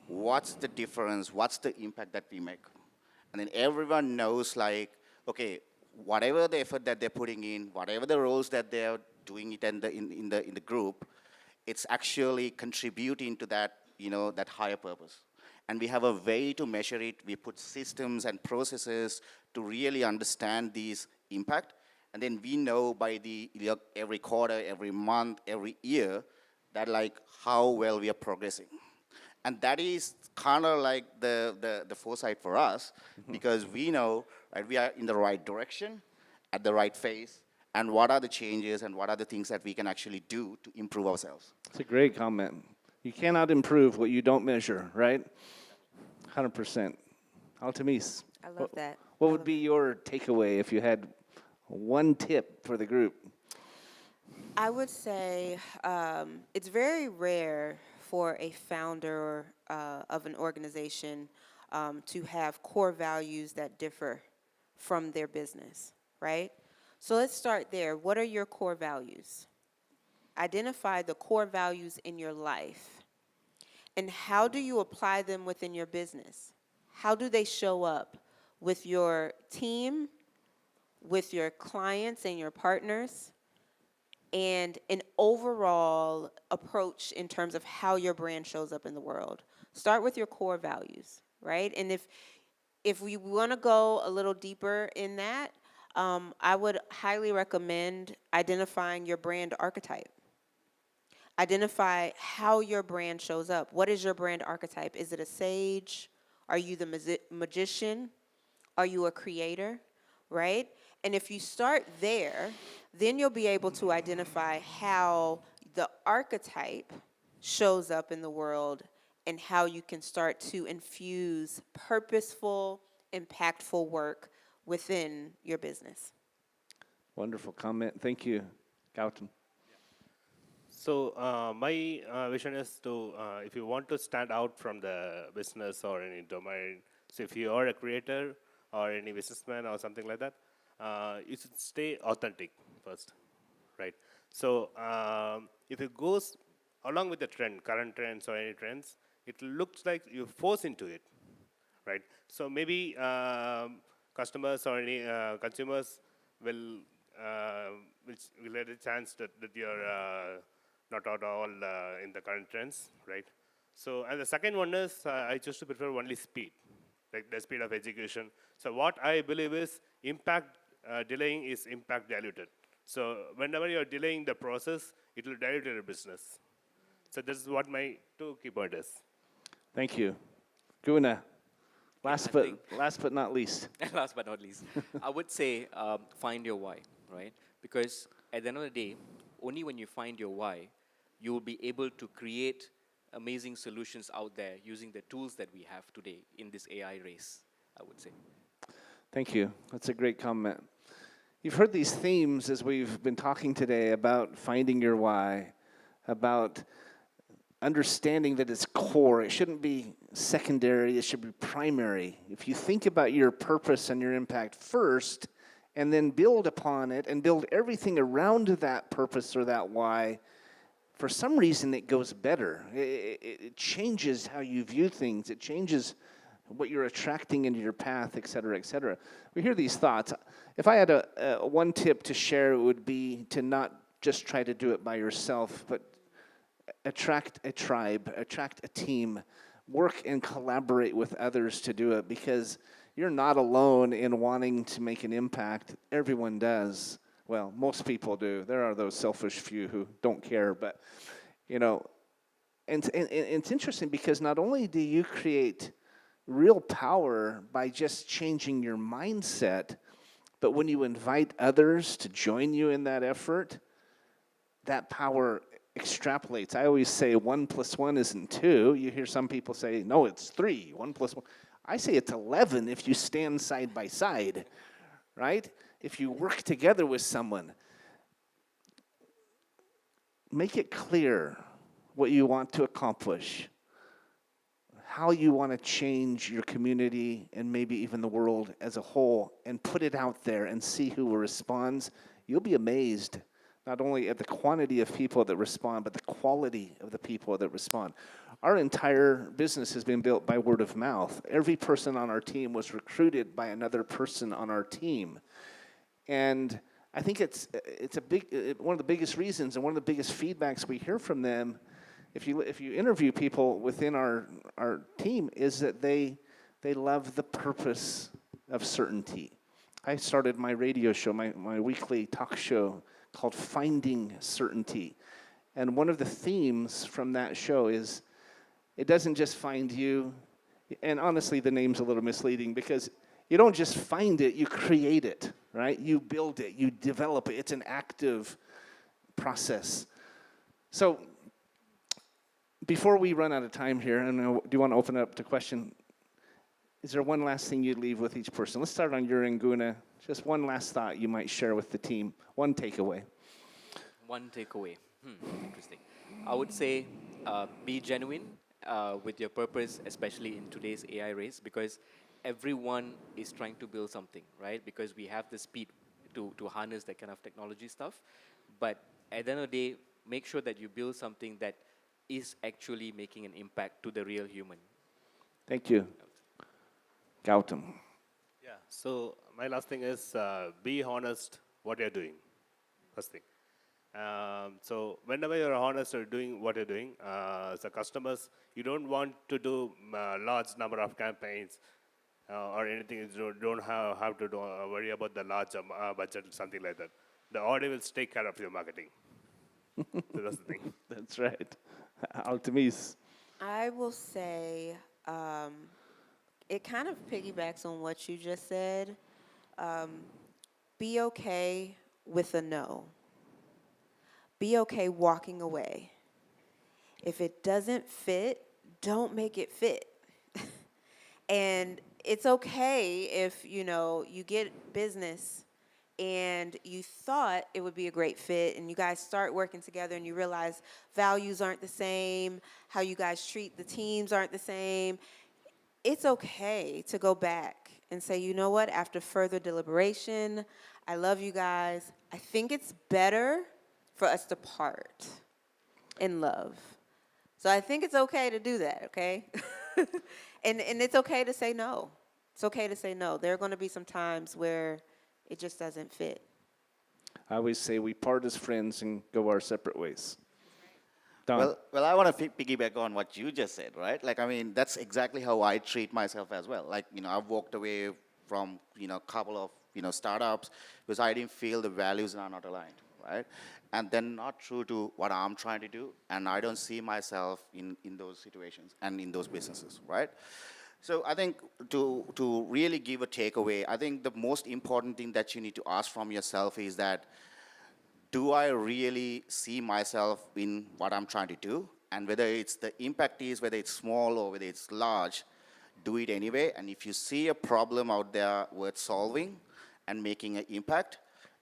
what's the difference, what's the impact that we make. And then everyone knows, like, okay, whatever the effort that they're putting in, whatever the roles that they're doing it in the group, it's actually contributing to that, that higher purpose. And we have a way to measure it. We put systems and processes to really understand these impact. And then we know by every quarter, every month, every year, that like how well we are progressing. And that is kind of like the foresight for us, because we know that we are in the right direction, at the right phase, and what are the changes and what are the things that we can actually do to improve ourselves. It's a great comment. You cannot improve what you don't measure, right? 100%. Altamis. I love that. What I would love be your takeaway if you had one tip for the group? I would say it's very rare for a founder of an organization to have core values that differ from their business, right? So let's start there. What are your core values? Identify the core values in your life. And how do you apply them within your business? How do they show up with your team, with your clients and your partners, and an overall approach in terms of how your brand shows up in the world? Start with your core values, right? And if we want to go a little deeper in that, I would highly recommend identifying your brand archetype. Identify how your brand shows up. What is your brand archetype? Is it a sage? Are you the magician? Are you a creator? Right? And if you start there, then you'll be able to identify how the archetype shows up in the world and how you can start to infuse purposeful, impactful work within your business. Wonderful comment. Thank you, Gautam. So my vision is to, if you want to stand out from the business or any domain, so if you are a creator or any businessman or something like that, you should stay authentic first, right? So if it goes along with the trend, current trends or any trends, it looks like you force into it, right? So maybe customers or any consumers will get a chance that you're not at all in the current trends, right? So, and the second one is I choose to prefer only speed, like the speed of execution. So what I believe is impact delaying is impact diluted. So whenever you're delaying the process, it will dilute your business. So this is what my two key point is. Thank you. Guna, last but not least. Last but not least, I would say find your why, right? Because at the end of the day, only when you find your why, you will be able to create amazing solutions out there using the tools that we have today in this AI race, I would say. Thank you. That's a great comment. You've heard these themes as we've been talking today about finding your why, about understanding that it's core. It shouldn't be secondary. It should be primary. If you think about your purpose and your impact first, and then build upon it and build everything around that purpose or that why, for some reason it goes better. It changes how you view things. It changes what you're attracting into your path, et cetera, et cetera. We hear these thoughts. If I had one tip to share, it would be to not just try to do it by yourself, but attract a tribe, attract a team, work and collaborate with others to do it, because you're not alone in wanting to make an impact. Everyone does. Well, most people do. There are those selfish few who don't care, but, and it's interesting because not only do you create real power by just changing your mindset, but when you invite others to join you in that effort, that power extrapolates. I always say 1 + 1 isn't 2. You hear some people say, no, it's 3, 1 + 1. I say it's 11 if you stand side by side, right? If you work together with someone. Make it clear what you want to accomplish, how you want to change your community and maybe even the world as a whole, and put it out there and see who responds. You'll be amazed not only at the quantity of people that respond, but the quality of the people that respond. Our entire business has been built by word of mouth. Every person on our team was recruited by another person on our team. And I think it's a big one of the biggest reasons and one of the biggest feedbacks we hear from them. If you interview people within our team, is that they love the purpose of certainty. I started my radio show, my weekly talk show called Finding Certainty. And one of the themes from that show is it doesn't just find you, and honestly the name's a little misleading because you don't just find it, you create it, right? You build it, you develop it. It's an active process. So before we run out of time here, and do you want to open it up to question? Is there one last thing you'd leave with each person? Let's start on your Guna. Just one last thought you might share with the team. One takeaway. One takeaway. Interesting. I would say be genuine with your purpose, especially in today's AI race, because everyone is trying to build something, right? Because we have the speed to harness that kind of technology stuff. But at the end of the day, make sure that you build something that is actually making an impact to the real human. Thank you. Gautam. Yeah, so my last thing is be honest what you're doing, first thing. So whenever you're honest or doing what you're doing, as a customers, you don't want to do large number of campaigns or anything. You don't have to worry about the large budget or something like that. The audience will take care of your marketing. So that's the thing. That's right. Altamis. I will say it kind of piggybacks on what you just said. Be okay with a no. Be okay walking away. If it doesn't fit, don't make it fit. And it's okay if, you get business and you thought it would be a great fit and you guys start working together and you realize values aren't the same, how you guys treat the teams aren't the same. It's okay to go back and say, you know what, after further deliberation, I love you guys. I think it's better for us to part in love. So I think it's okay to do that, okay? and it's okay to say no. It's okay to say no. There are going to be some times where it just doesn't fit. I always say we part as friends and go our separate ways. Don. Well, I want to piggyback on what you just said, right? That's exactly how I treat myself as well. I've walked away from, couple of, startups because I didn't feel the values are not aligned, right? And then not true to what I'm trying to do, and I don't see myself in those situations and in those businesses, right? So I think to really give a takeaway, I think the most important thing that you need to ask from yourself is that, do I really see myself in what I'm trying to do? And whether it's the impact is, whether it's small or whether it's large, do it anyway. And if you see a problem out there worth solving and making an impact,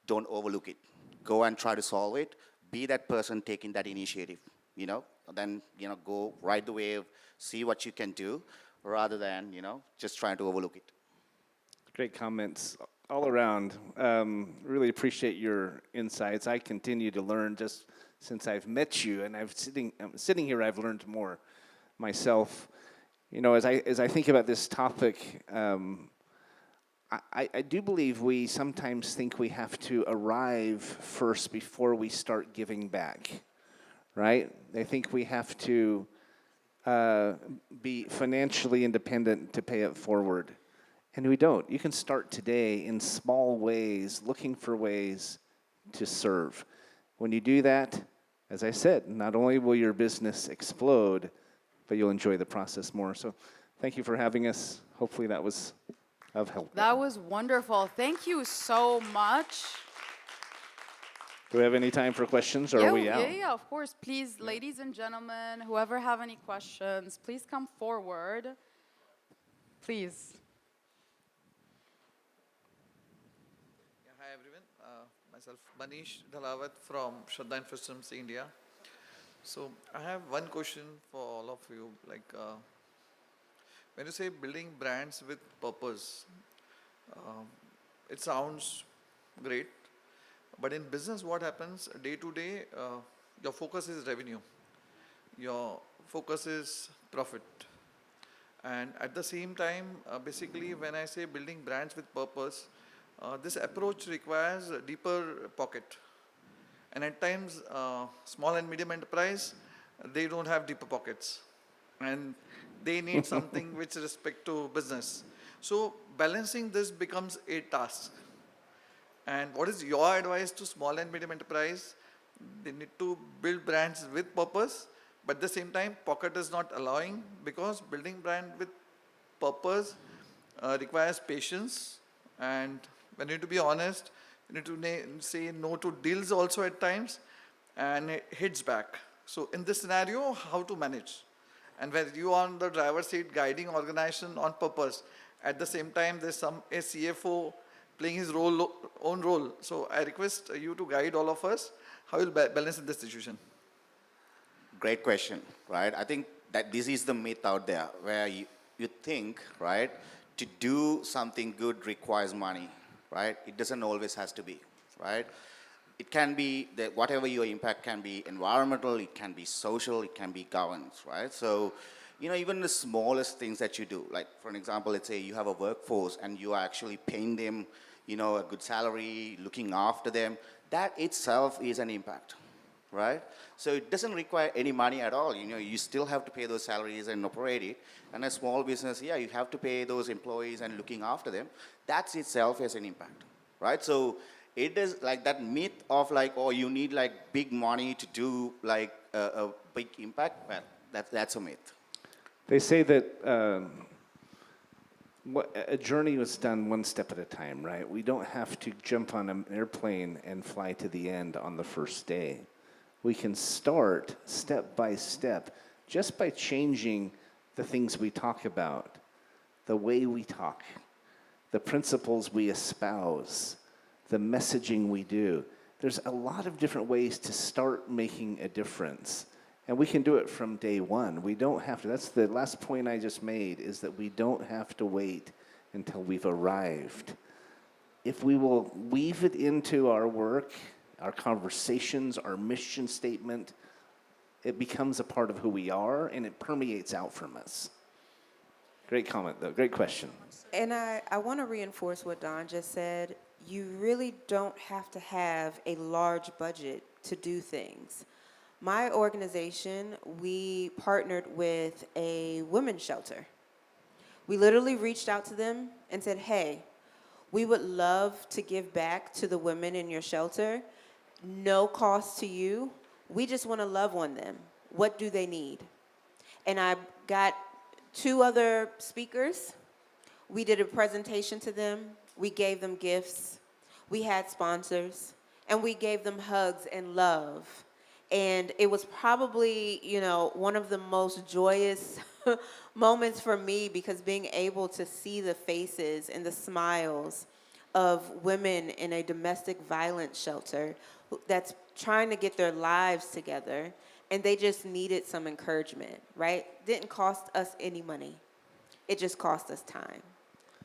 don't overlook it. Go and try to solve it. Be that person taking that initiative, then, go ride the wave, see what you can do, rather than, just trying to overlook it. Great comments all around. Really appreciate your insights. I continue to learn just since I've met you, and I'm sitting here, I've learned more myself. As I think about this topic, I do believe we sometimes think we have to arrive first before we start giving back, right? They think we have to be financially independent to pay it forward. And we don't. You can start today in small ways, looking for ways to serve. When you do that, as I said, not only will your business explode, but you'll enjoy the process more. So thank you for having us. Hopefully that was of help. That was wonderful. Thank you so much. Do we have any time for questions, or are we out? Yeah, of course. Please, ladies and gentlemen, whoever have any questions, please come forward. Please. Hi everyone, myself Manish Dhalawat from Shraddha Systems, India. So I have one question for all of you. When you say building brands with purpose, it sounds great. But in business, what happens day to day, your focus is revenue. Your focus is profit. And at the same time, basically when I say building brands with purpose, This approach requires a deeper pocket. And at times, small and medium enterprise, they don't have deeper pockets. And they need something which respect to business. So balancing this becomes a task. And what is your advice to small and medium enterprise? They need to build brands with purpose, but at the same time, pocket is not allowing, because building brand with purpose requires patience. And when you need to be honest, you need to say no to deals also at times, and it hits back. So in this scenario, how to manage? And where you are on the driver's seat guiding organization on purpose, at the same time there's a CFO playing his own role. So I request you to guide all of us how you'll balance in this situation. Great question, right? I think that this is the myth out there where you think, right, to do something good requires money, right? It doesn't always has to be, right? It can be that whatever your impact can be environmental, it can be social, it can be governance, right? So, even the smallest things that you do, like for an example, let's say you have a workforce and you are actually paying them, a good salary, looking after them, that itself is an impact, right? So it doesn't require any money at all. You still have to pay those salaries and operate it. And a small business, yeah, you have to pay those employees and looking after them. That's itself as an impact, right? So it is like that myth of like, oh, you need like big money to do like a big impact. Well, that's a myth. They say that a journey was done one step at a time, right? We don't have to jump on an airplane and fly to the end on the first day. We can start step by step just by changing the things we talk about, the way we talk, the principles we espouse, the messaging we do. There's a lot of different ways to start making a difference. And we can do it from day one. We don't have to. That's the last point I just made, is that we don't have to wait until we've arrived. If we will weave it into our work, our conversations, our mission statement, it becomes a part of who we are, and it permeates out from us. Great comment, though. Great question. And I want to reinforce what Don just said. You really don't have to have a large budget to do things. My organization, we partnered with a women's shelter. We literally reached out to them and said, hey, we would love to give back to the women in your shelter. No cost to you. We just want to love on them. What do they need? And I got 2 other speakers. We did a presentation to them. We gave them gifts. We had sponsors. And we gave them hugs and love. And it was probably, one of the most joyous moments for me, because being able to see the faces and the smiles of women in a domestic violence shelter that's trying to get their lives together, and they just needed some encouragement, right? Didn't cost us any money. It just cost us time.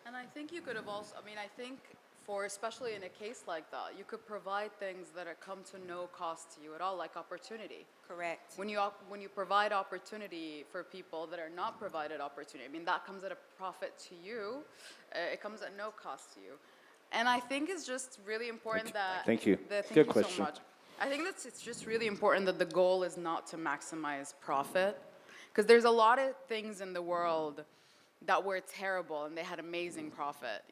And I think you could have also, I think for, especially in a case like that, you could provide things that come to no cost to you at all, like opportunity. Correct. When you provide opportunity for people that are not provided opportunity, that comes at a profit to you. It comes at no cost to you. And I think it's just really important that... Thank you. Thank Good you question. so much. I think it's just really important that the goal is not to maximize profit. Because there's a lot of things in the world that were terrible and they had amazing profit.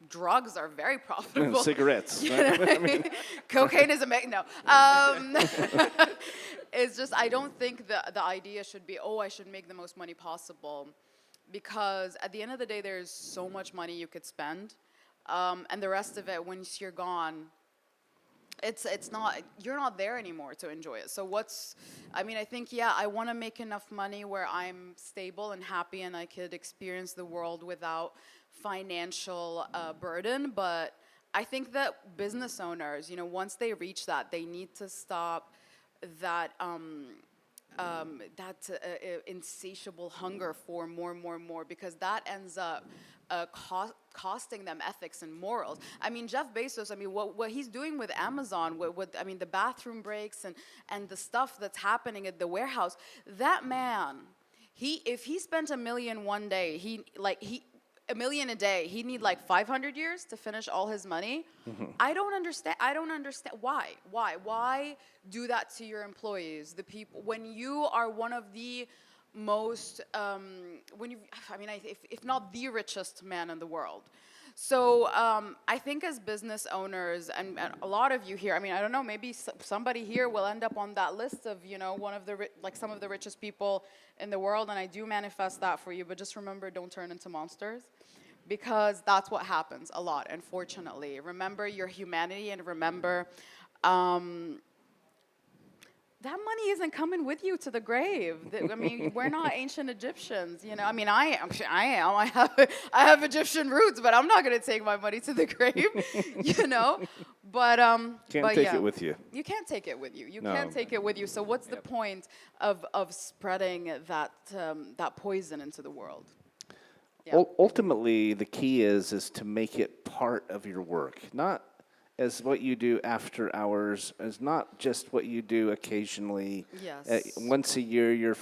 Drugs are very profitable. Cigarettes. You know what I mean? Cocaine is amazing. No. It's just, I don't think the idea should be, I should make the most money possible. Because at the end of the day, there's so much money you could spend. And the rest of it, once you're gone, you're not there anymore to enjoy it. So I think, I want to make enough money where I'm stable and happy and I could experience the world without financial burden. But I think that business owners, once they reach that, they need to stop that insatiable hunger for more, because that ends up costing them ethics and morals. Jeff Bezos, what he's doing with Amazon, the bathroom breaks and the stuff that's happening at the warehouse, that man, if he spent $1 million one day, a million a day, he'd need like 500 years to finish all his money. I don't understand. Why do that to your employees, the people, when you are one of the most, if not the richest man in the world. So I think as business owners, and a lot of you here, I mean, I don't know, maybe somebody here will end up on that list of, one of the, some of the richest people in the world, and I do manifest that for you, but just remember, don't turn into monsters, because that's what happens a lot, unfortunately. Remember your humanity, and remember, that money isn't coming with you to the grave. I mean, we're not ancient Egyptians, I mean, I am. I have Egyptian roots, but I'm not going to take my money to the grave, But Can't take it with you. You can't take it with you. You No. can't take it with you. So what's the point of spreading that poison into the world? Yeah. Ultimately, the key is to make it part of your work, not as what you do after hours, as not just what you do occasionally. Yes. Once a year, your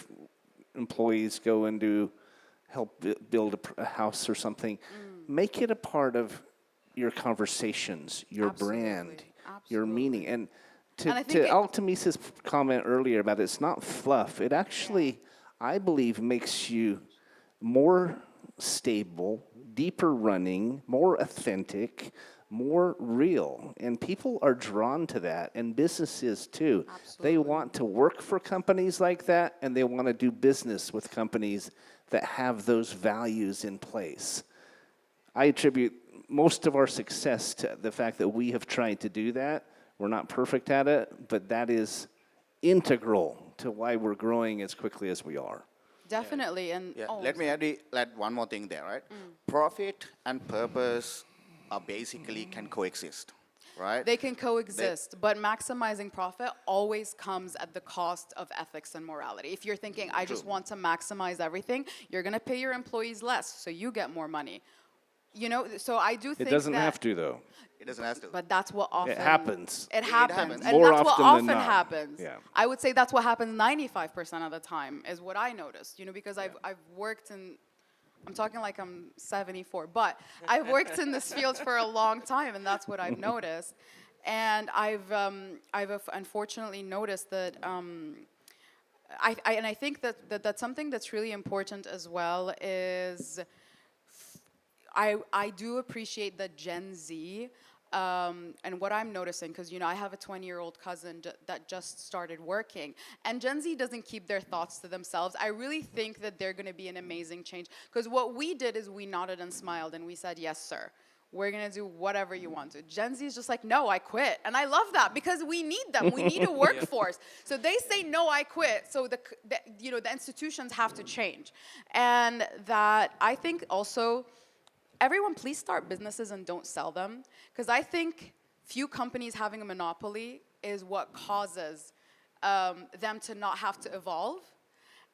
employees go and help build a house or something. Make it a part of your conversations, your brand, your meaning. And And I think to it- Altamisa's comment earlier about it's not fluff, it actually, I believe, makes you more stable, deeper running, more authentic, more real. And people are drawn to that, and businesses too. They want to work for companies like that, and they want to do business with companies that have those values in place. I attribute most of our success to the fact that we have tried to do that. We're not perfect at it, but that is integral to why we're growing as quickly as we are. Definitely. And Yeah, oh, let me add one more thing there, right? Profit and purpose are basically can coexist, right? they can coexist, but maximizing profit always comes at the cost of ethics and morality. If you're thinking, I just want to maximize everything, you're going to pay your employees less, so you get more money. So I do think It doesn't that, have to, though. It doesn't have to. but that's what often happens. It happens, happens. and More that's what often than often not. happens. Yeah. I would say that's what happens 95% of the time, is what I noticed. Because I've worked in. I'm talking like I'm 74, but I've worked in this field for a long time, and that's what I've noticed. And I've unfortunately noticed that. I think that's something that's really important as well is. I do appreciate that Gen Z, and what I'm noticing, because I have a 20-year-old cousin that just started working, and Gen Z doesn't keep their thoughts to themselves. I really think that they're going to be an amazing change, because what we did is we nodded and smiled and we said, yes, sir. We're going to do whatever you want to. Gen Z is just like, no, I quit. And I love that, because we need them. We need a workforce. So they say, no, I quit. So the institutions have to change. And that I think also, everyone, please start businesses and don't sell them. Because I think few companies having a monopoly is what causes them to not have to evolve.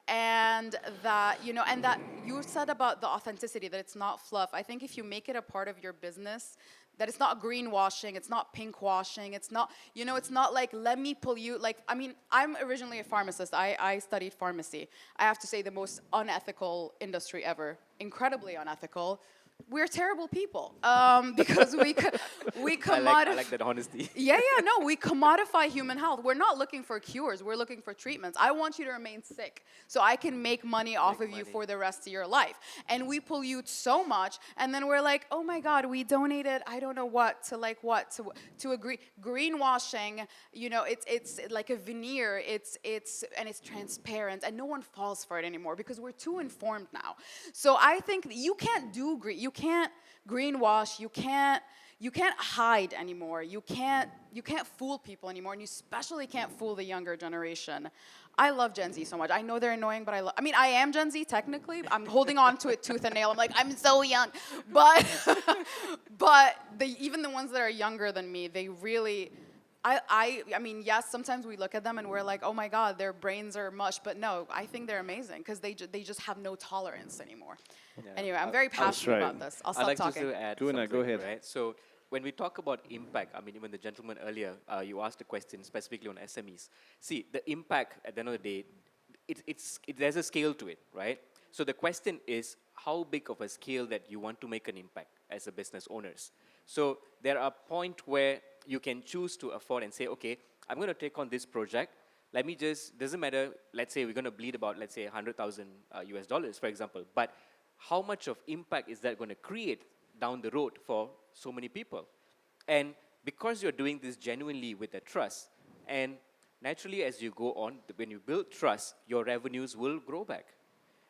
And that, and that you said about the authenticity, that it's not fluff. I think if you make it a part of your business, that it's not greenwashing, it's not pinkwashing, it's not, it's not like, let me pull you, I'm originally a pharmacist. I studied pharmacy. I have to say, the most unethical industry ever, incredibly unethical. We're terrible people, because we commodify. I like that honesty. No, we commodify human health. We're not looking for cures. We're looking for treatments. I want you to remain sick so I can make money off of you for the rest of your life. And we pollute so much, and then we're like, oh my God, we donated, I don't know what, to agree. Greenwashing, it's like a veneer. It's transparent, and no one falls for it anymore because we're too informed now. So I think you can't do you can't greenwash. You can't hide anymore. You can't fool people anymore, and you especially can't fool the younger generation. I love Gen Z so much. I know they're annoying, but I am Gen Z technically. I'm holding on to it tooth and nail. I'm like, I'm so young, but even the ones that are younger than me, they really. Yes, sometimes we look at them and we're like, oh my God, their brains are mush. But no, I think they're amazing because they just have no tolerance anymore. Yeah. Anyway, I'm very passionate right. about this. I'll I'd stop like talking. just to add Go something, ahead. right? So when we talk about impact, even the gentleman earlier, you asked a question specifically on SMEs. See, the impact at the end of the day, there's a scale to it, right? So the question is, how big of a scale that you want to make an impact as a business owners. So there are points where you can choose to afford and say, okay, I'm going to take on this project. Let me just, doesn't matter, let's say we're going to bleed about, let's say, 100,000 US dollars, for example. But how much of impact is that going to create down the road for so many people? And because you're doing this genuinely with a trust, and naturally as you go on, when you build trust, your revenues will grow back.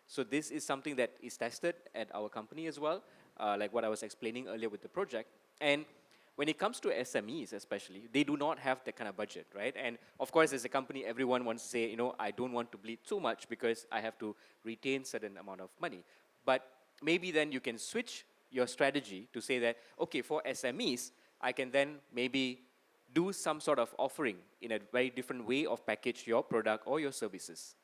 So this is something that is tested at our company as well, like what I was explaining earlier with the project. And when it comes to SMEs especially, they do not have that kind of budget, right? And of course, as a company, everyone wants to say, I don't want to bleed too much because I have to retain certain amount of money. But maybe then you can switch your strategy to say that, okay, for SMEs, I can then maybe do some sort of offering in a very different way of package your product or your services.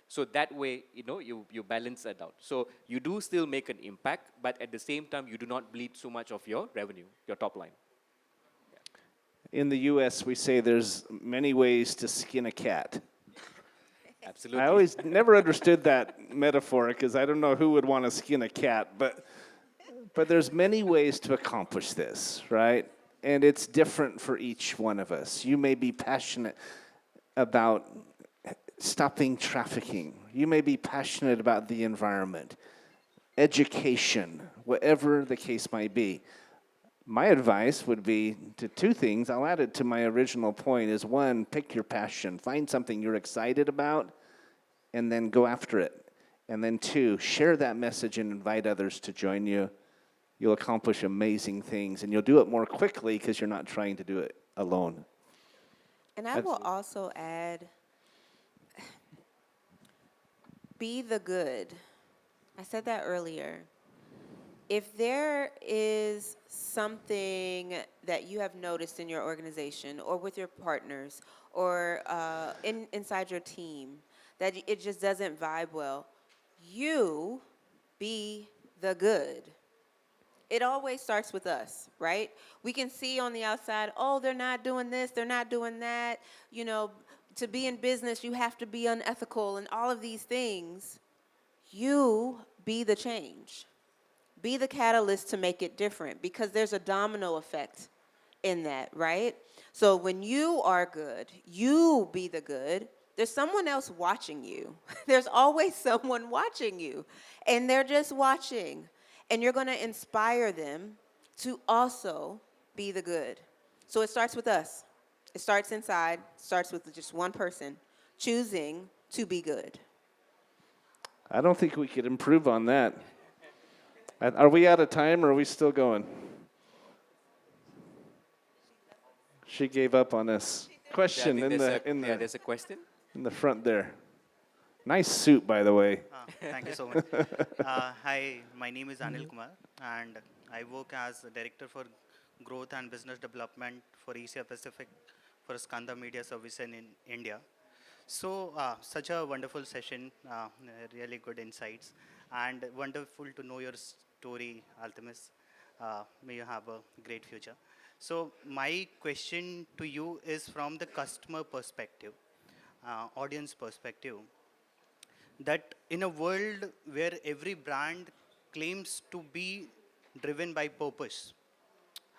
So that way, you balance that out. So you do still make an impact, but at the same time, you do not bleed so much of your revenue, your top line. In the US, we say there's many ways to skin a cat. Absolutely. I always never understood that metaphor because I don't know who would want to skin a cat, but there's many ways to accomplish this, right? And it's different for each one of us. You may be passionate about stopping trafficking. You may be passionate about the environment, education, whatever the case might be. My advice would be to two things. I'll add it to my original point is one, pick your passion. Find something you're excited about and then go after it. And then two, share that message and invite others to join you. You'll accomplish amazing things and you'll do it more quickly because you're not trying to do it alone. And I will also add, be the good. I said that earlier. If there is something that you have noticed in your organization or with your partners or inside your team that it just doesn't vibe well, you be the good. It always starts with us, right? We can see on the outside, oh, they're not doing this, they're not doing that. To be in business, you have to be unethical and all of these things. You be the change. Be the catalyst to make it different because there's a domino effect in that, right? So when you are good, you be the good, there's someone else watching you. There's always someone watching you, and they're just watching. And you're going to inspire them to also be the good. So it starts with us. It starts inside, starts with just one person choosing to be good. I don't think we could improve on that. Are we out of time or are we still going? She gave up on us. Question there's a question. In the front there. Nice suit, by the way. Thank you so much. Hi, my name is Anil Kumar, and I work as the Director for Growth and Business Development for Asia Pacific for Skanda Media Service in India. So, such a wonderful session, really good insights, and wonderful to know your story, Altemis. May you have a great future. So, my question to you is from the customer perspective, audience perspective. That in a world where every brand claims to be driven by purpose,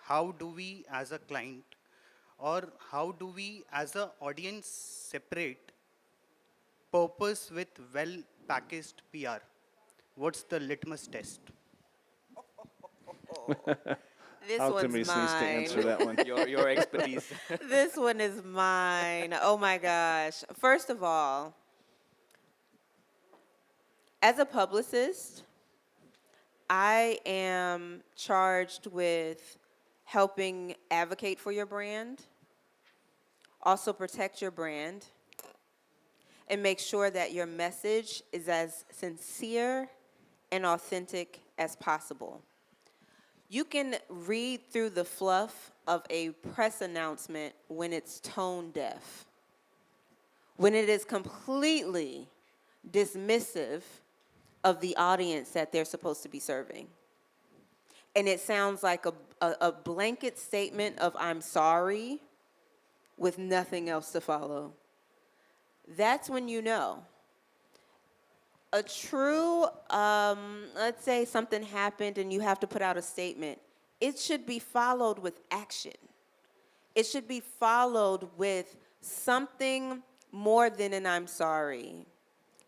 how do we as a client or how do we as an audience separate purpose with well-packaged PR? What's the litmus test? This Altemis one's needs to mine. answer that one. Your expertise. This one is mine. Oh my gosh. First of all, as a publicist, I am charged with helping advocate for your brand, also protect your brand, and make sure that your message is as sincere and authentic as possible. You can read through the fluff of a press announcement when it's tone deaf, when it is completely dismissive of the audience that they're supposed to be serving. And it sounds like a blanket statement of I'm sorry with nothing else to follow. That's when you know. A true, let's say something happened and you have to put out a statement. It should be followed with action. It should be followed with something more than an I'm sorry.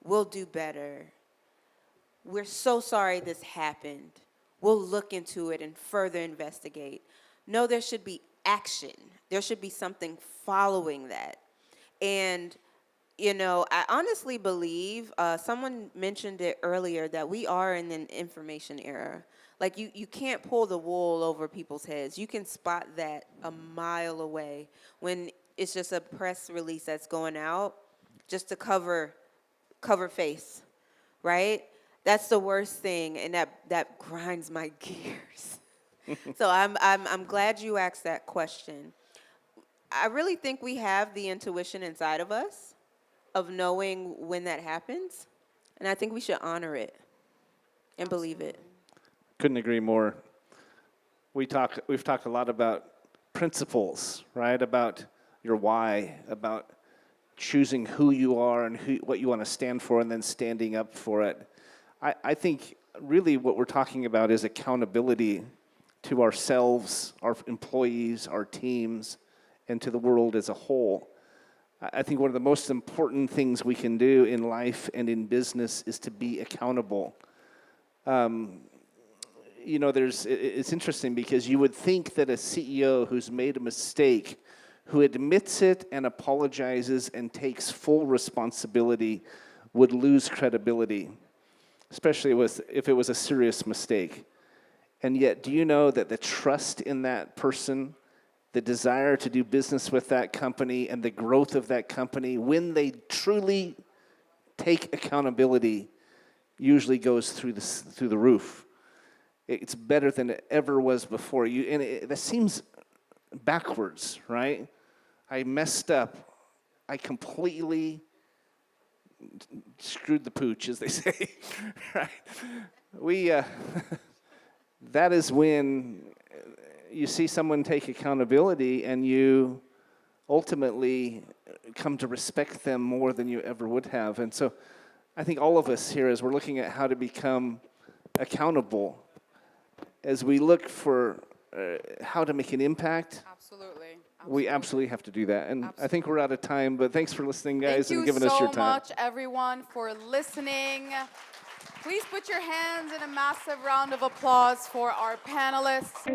We'll do better. We're so sorry this happened. We'll look into it and further investigate. No, there should be action. There should be something following that. And, you know, I honestly believe, someone mentioned it earlier, that we are in an information era. Like, you can't pull the wool over people's heads. You can spot that a mile away when it's just a press release that's going out just to cover face, right? That's the worst thing, and that grinds my gears. So I'm glad you asked that question. I really think we have the intuition inside of us of knowing when that happens, and I think we should honor it and believe it. Couldn't agree more. We've talked a lot about principles, right? About your why, about choosing who you are and what you want to stand for, and then standing up for it. I think really what we're talking about is accountability to ourselves, our employees, our teams, and to the world as a whole. I think one of the most important things we can do in life and in business is to be accountable. You know, it's interesting because you would think that a CEO who's made a mistake, who admits it and apologizes and takes full responsibility, would lose credibility, especially if it was a serious mistake. And yet, do you know that the trust in that person, the desire to do business with that company, and the growth of that company, when they truly take accountability, usually goes through the roof. It's better than it ever was before. That seems backwards, right? I messed up. I completely screwed the pooch, as they say, right? That is when you see someone take accountability and you ultimately come to respect them more than you ever would have. And so I think all of us here, as we're looking at how to become accountable, as we look for how to make an impact, Absolutely. we absolutely have to do that. And I think we're out of time, but thanks for listening, guys, and giving us your time. Thank you so much, everyone, for listening. Please put your hands in a massive round of applause for our panelists.